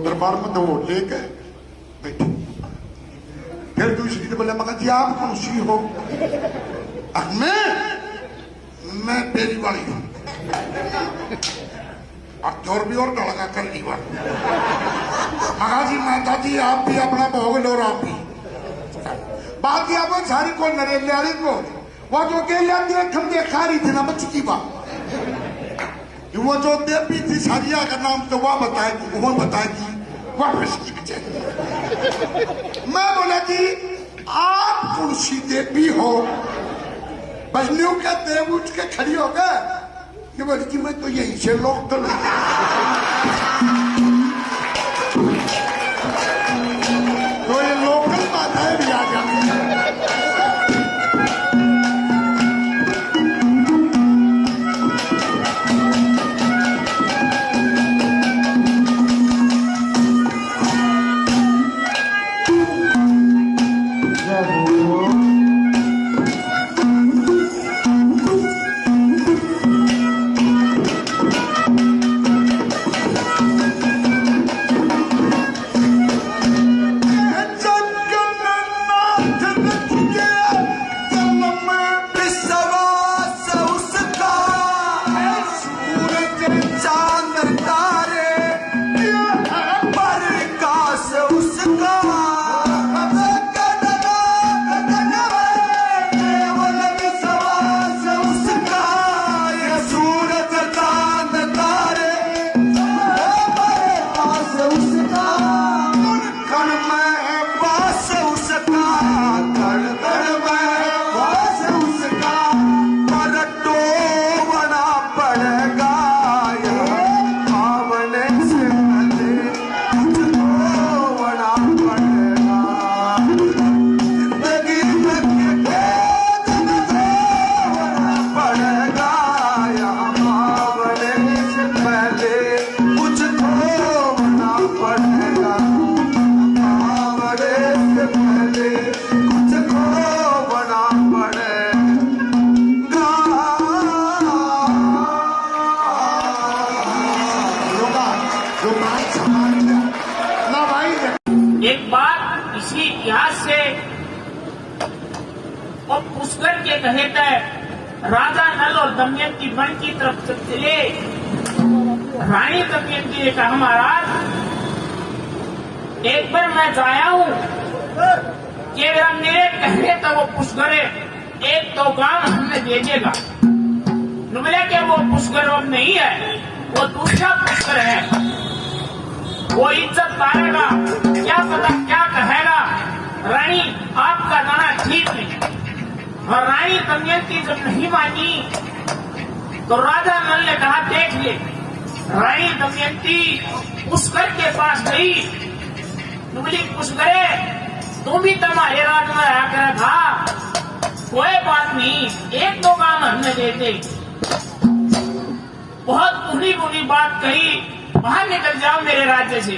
दरबार में, तो वो लेके बैठे। फिर दूसरी ने बोला मगर जी आप कौन सी हो? मैं बेरी वाली हूं, और चोर भी और लड़का कर ली बात। मगा जी माता जी आप भी अपना भोग लो, आप भी बात किया वो सारी को नरेलियारी को वो जो के लिया हम देखा रही थी ना बच्ची की बात, वो जो देवी थी सारिया का नाम तो वह बताएगी, वो बताएगी वापस की बचाएगी। मैं बोला जी आप कौन सी देवी हो? बजनियों का देव उठ के खड़ी हो गए, ये बोली कि मैं तो यहीं से लोग तो ये लोकल बाधाएं भी आ जाती है। उसका कण में बास उसका कण कण में बास उसका पर टोवना पड़ेगा पावने से पहले टोवना पड़ेगा जिंदगी में पड़ेगा पावने से पहले कुछ खोना पड़ेगा पावने से पहले कुछ खोना पड़ेगा ना भाई। एक बात इसी इतिहास से और पुष्कर के कहे तय राजा नल और दमयंती वन की तरफ से चले। रानी दमयंती ने कहा महाराज एक बार मैं जाया हूं कि अगर मेरे कहने तो वो पुष्कर एक तो काम हमें दे देगा। बोला कि वो पुष्कर अब नहीं है, वो दूसरा पुष्कर है, वो इज्जत पाएगा, क्या पता क्या कहेगा। रानी आपका गाना ठीक नहीं। और रानी दमयंती जब नहीं मानी तो राजा नल ने कहा देख ले। रानी दमयंती पुष्कर के पास गई, बोली पुष्करे तुम भी तुम्हारे राज में आया करा था, कोई बात नहीं, एक दो काम हमने दे दे। बहुत बुरी बुरी बात कही, बाहर निकल जाओ मेरे राज्य से,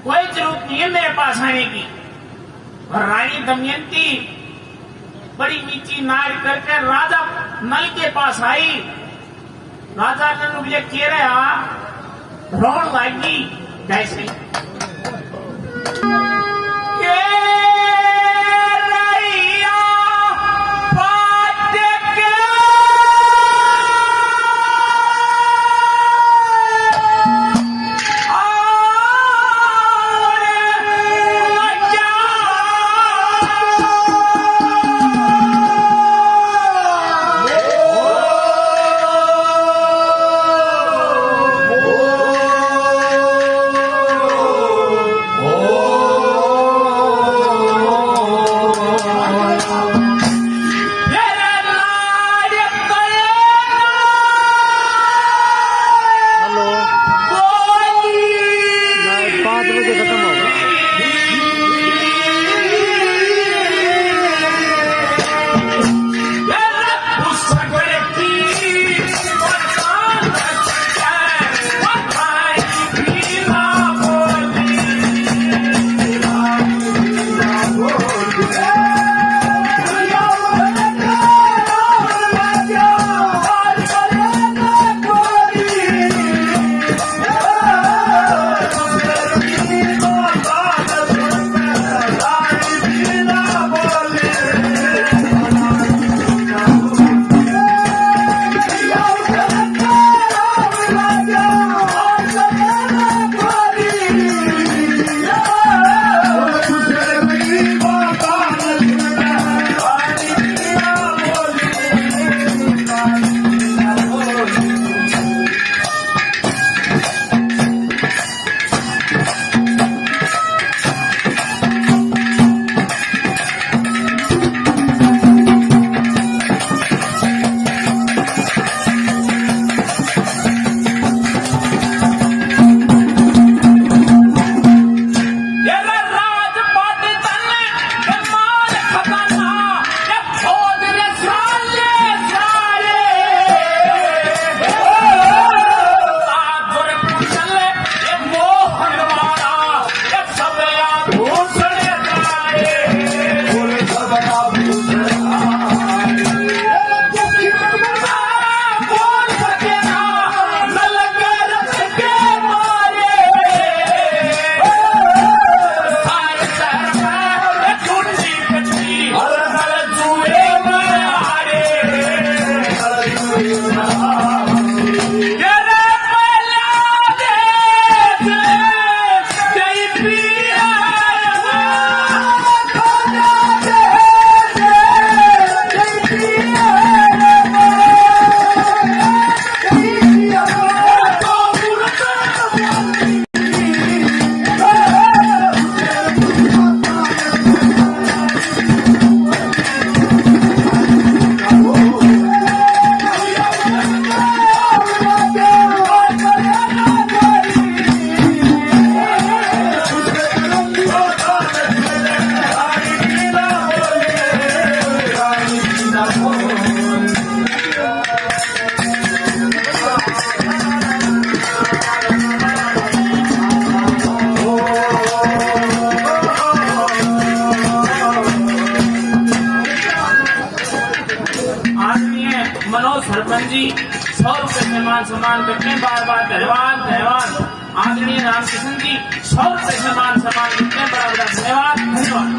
कोई जरूरत नहीं है मेरे पास आने की। और रानी दमयंती बड़ी नीची नार करके राजा नल के पास आई। राजा नल मुझे कह रहा रोन लागी कैसे मान सम्मान करते हैं। बार बार धन्यवाद धन्यवाद। आदरणीय रामकिशन जी 100 रुपए से मान सम्मान करते हैं। बड़ा बड़ा धन्यवाद धन्यवाद।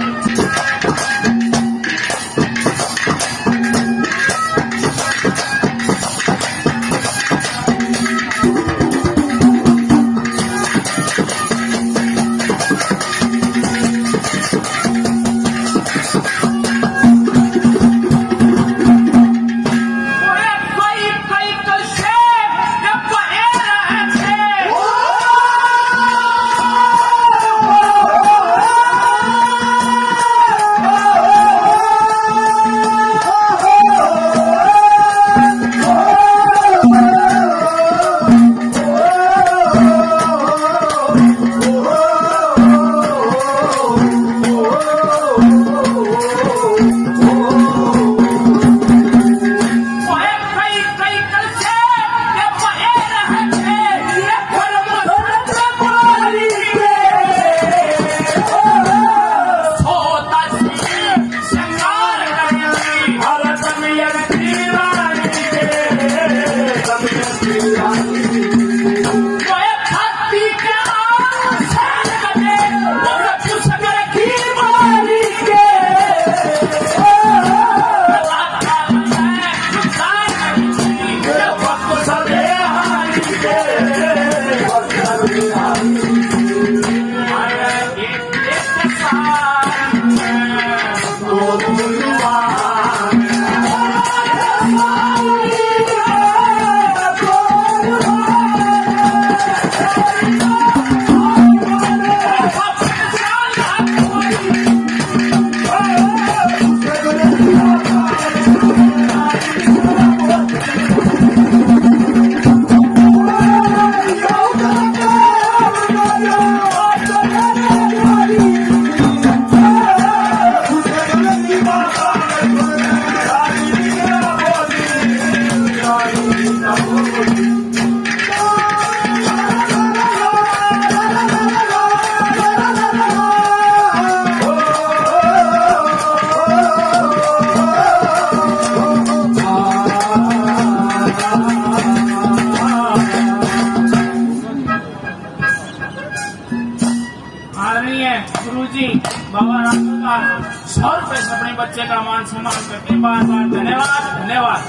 गुरुजी बाबा रामप्रताप 100 रुपए से अपने बच्चे का मान सम्मान करते हैं। बार बार धन्यवाद धन्यवाद।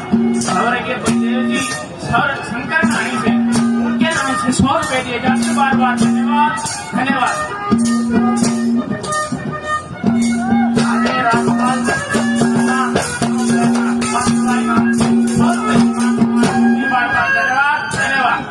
सौर के बलदेव जी सौर शंकर नानी से उनके नाम से 100 रुपए दिए जाते हैं। बार बार धन्यवाद धन्यवाद। रामपाल बार बार धन्यवाद धन्यवाद।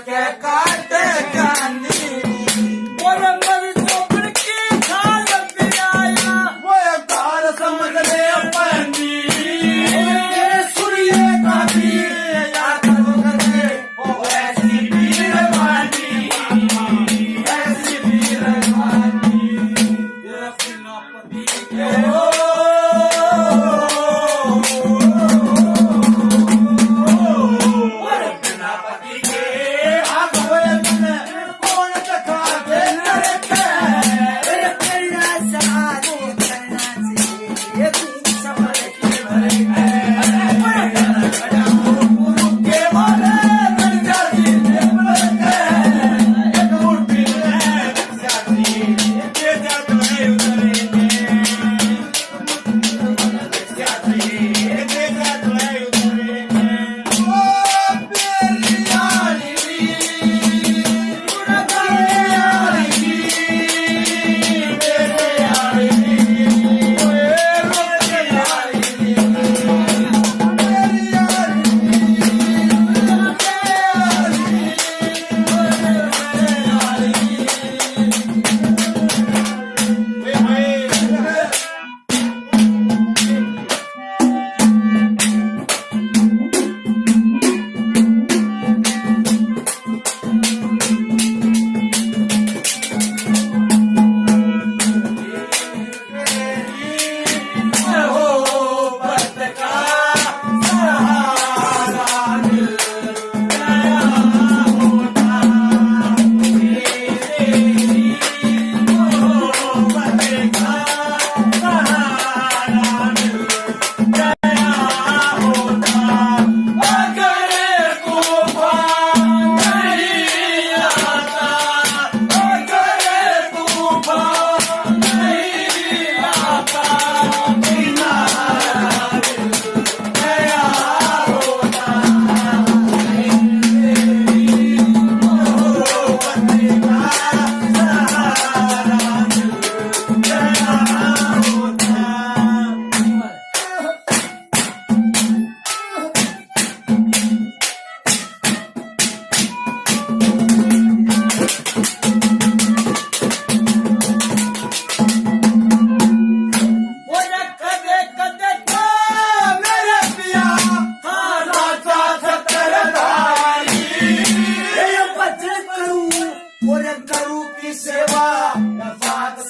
के काटे चांदी और मर चौपड़ की खाल पिराया वो अवतार समझ ले अपनी सूर्य का पीर याद करे ओ ऐसी वीरवानी ऐसी वीरवानी तेरा सेनापति के हो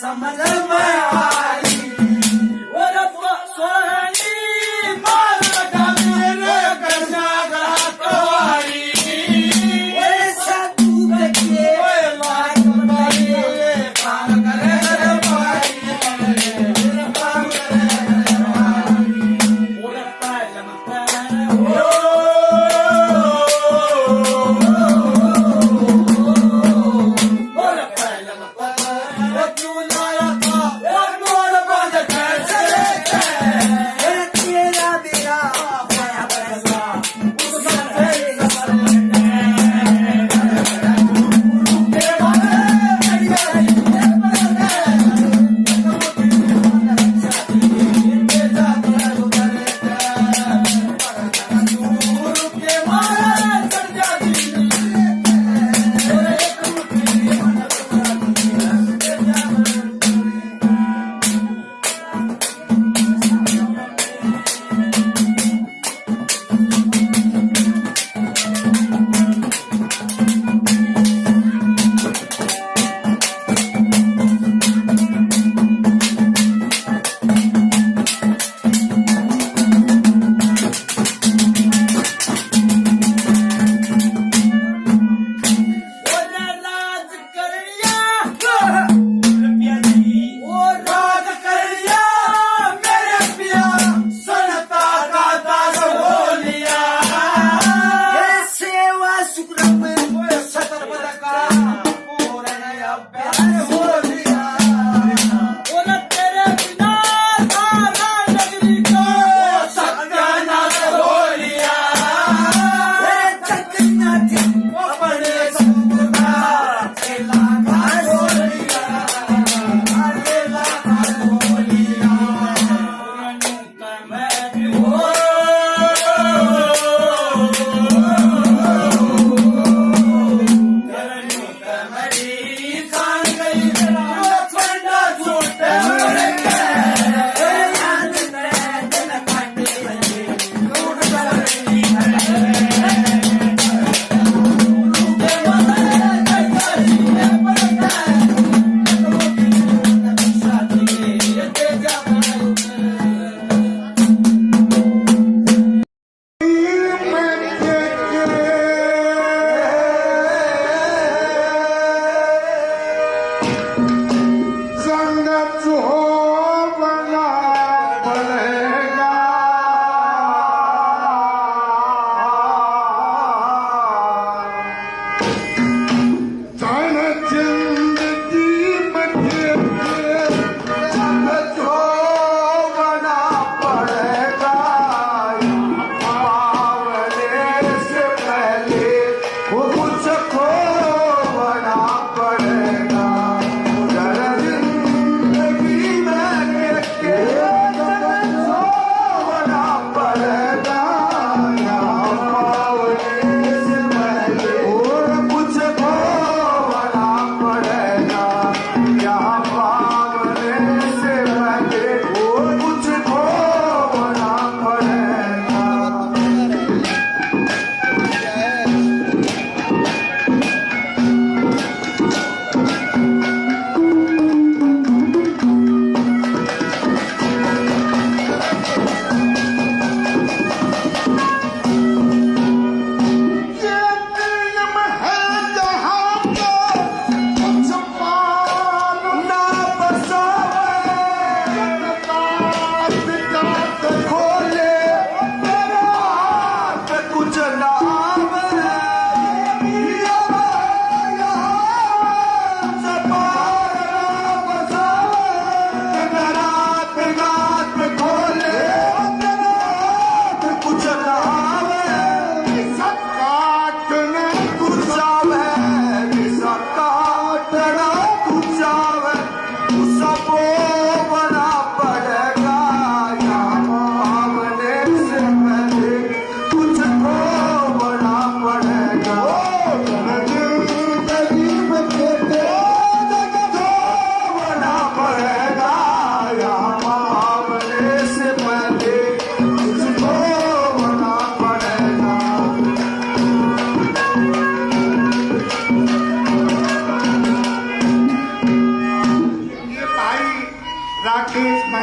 समझ में आई और सोहनी मार लगा मेरे गंजा गवारी साधु के लाख बताइए काम करे काम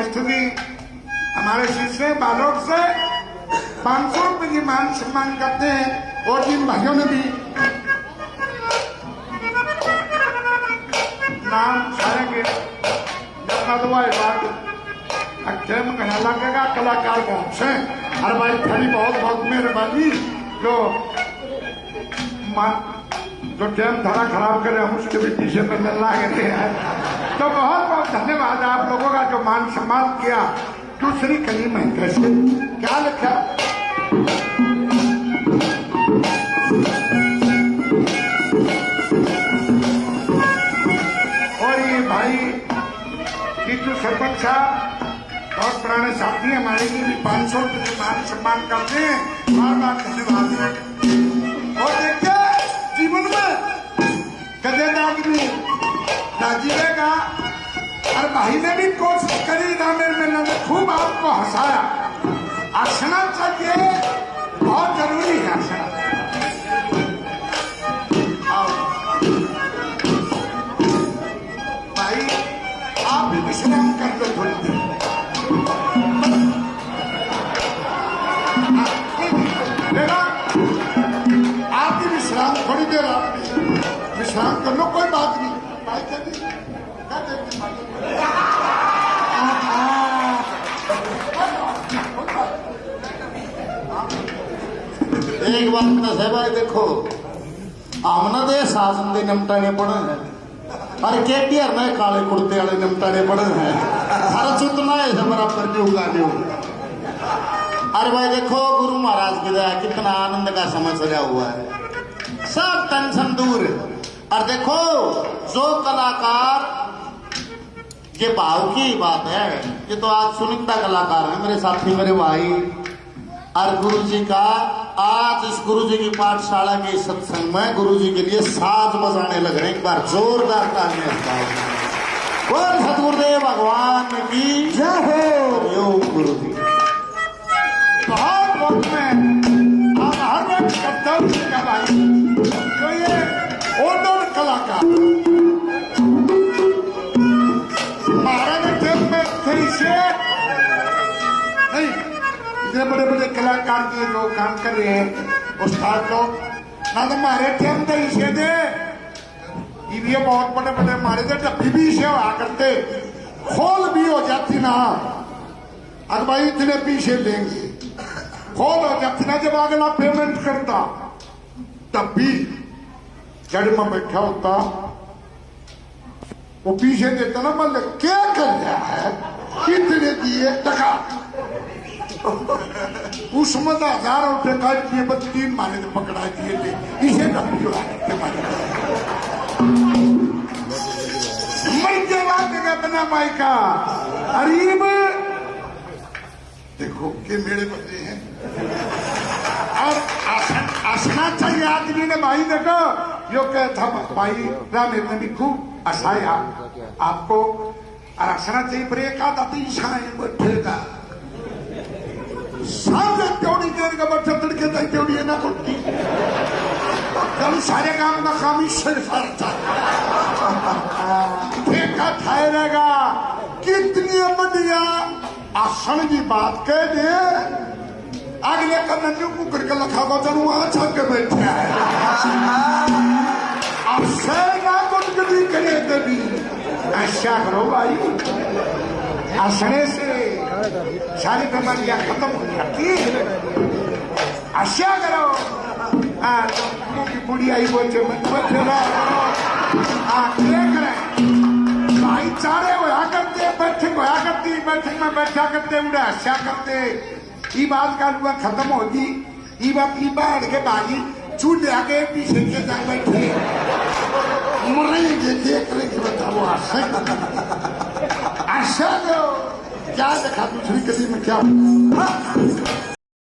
मास्टर जी हमारे शिष्य बालोक से 500 रुपए की मान सम्मान करते हैं और जिन भाइयों ने भी नाम सारे के जब दवाई बात अक्षय में कहना लगेगा कलाकार कौन से। अरे भाई थोड़ी बहुत बहुत मेहरबानी जो टाइम धरा खराब करे हम उसके भी पीछे पर मिलना है। तो बहुत बहुत धन्यवाद आप लोगों का जो मान सम्मान किया। दूसरी कली में कैसे क्या लिखा और ये भाई टीटू सरपंच साहब बहुत पुराने साथी हैं हमारे लिए भी 500 रुपये मान सम्मान करते हैं। बार बार धन्यवाद। और देखिए जीवन में कदे आदमी ना जीवेगा। और भाई ने भी कोशिश करी ना मेरे खूब आपको हंसाया। हंसना चाहिए बहुत जरूरी है हंसना। भाई आप भी विश्राम कर लो थोड़ी देर। आप भी विश्राम थोड़ी देर आप भी विश्राम कर लो कोई बात नहीं। एक बात दस है भाई देखो हमने तो शासन के निमटाने पड़े हैं और केटीआर ने काले कुर्ते वाले निमटाने पड़े हैं। हर चुतना है बराबर नहीं होगा नहीं होगा। अरे भाई देखो गुरु महाराज की दया कितना आनंद का समय सजा हुआ है। सब टेंशन दूर है। और देखो जो कलाकार ये भाव की बात है ये तो आज सुनिंदा कलाकार है मेरे साथी मेरे भाई। और गुरु जी का आज इस गुरु जी की पाठशाला के सत्संग में गुरु जी के लिए साज बजाने लग रहे हैं। एक बार जोरदार तालियां बोल सतगुरुदेव भगवान की जय हो। यो गुरु जी बहुत बहुत में आभार व्यक्त करता हूँ का भाई तो ये ओडर कलाकार महाराज टेम में थे से नहीं इतने बड़े बड़े कलाकार के जो काम कर रहे हैं उस्ताद लोग ना तो हमारे टेम थे इसे दे ये बहुत बड़े बड़े हमारे डब्बी भी से हुआ करते खोल भी हो जाती ना। अरे भाई इतने पीछे लेंगे खोल हो जाती ना। जब अगला पेमेंट करता तब भी जड़ में बैठा होता वो पीछे देता ना मतलब क्या कर रहा है कितने दिए टका उसमें 1000 रुपये का दिए 3 मारे तो पकड़ा दिए थे इसे डब्बी बना माई का अरीब देखो के मेरे बच्चे हैं और आसना चाहिए आदमी ने भाई देखो यो कहता भाई राम ने भी खूब हंसाया आपको और हंसना चाहिए पर एक आधा 3 बैठेगा सामने क्यों देर का बच्चा तड़के तक क्यों है ना कुट्टी कल सारे काम का काम ही सिर्फ ठेका ठहरेगा कितनी बढ़िया आसन की बात कह दे अगले का नन्नू कुकर का लखा बचन वहां छक के बैठे है अब सेना गुटगुटी करे तभी ऐसा करो भाई हंसने से सारी बीमारियां खत्म हो जाती है। ऐसा करो की बुढ़िया ही बोलते भाईचारे होया करते बैठक होया करती बैठक में बैठा करते उड़े हंसा करते ये बात का हुआ खत्म होगी ये बात की बाढ़ के बागी छूट आके पीछे के जा बैठे मरेंगे देख रहे बताओ आशा क्या देखा दूसरी कली में क्या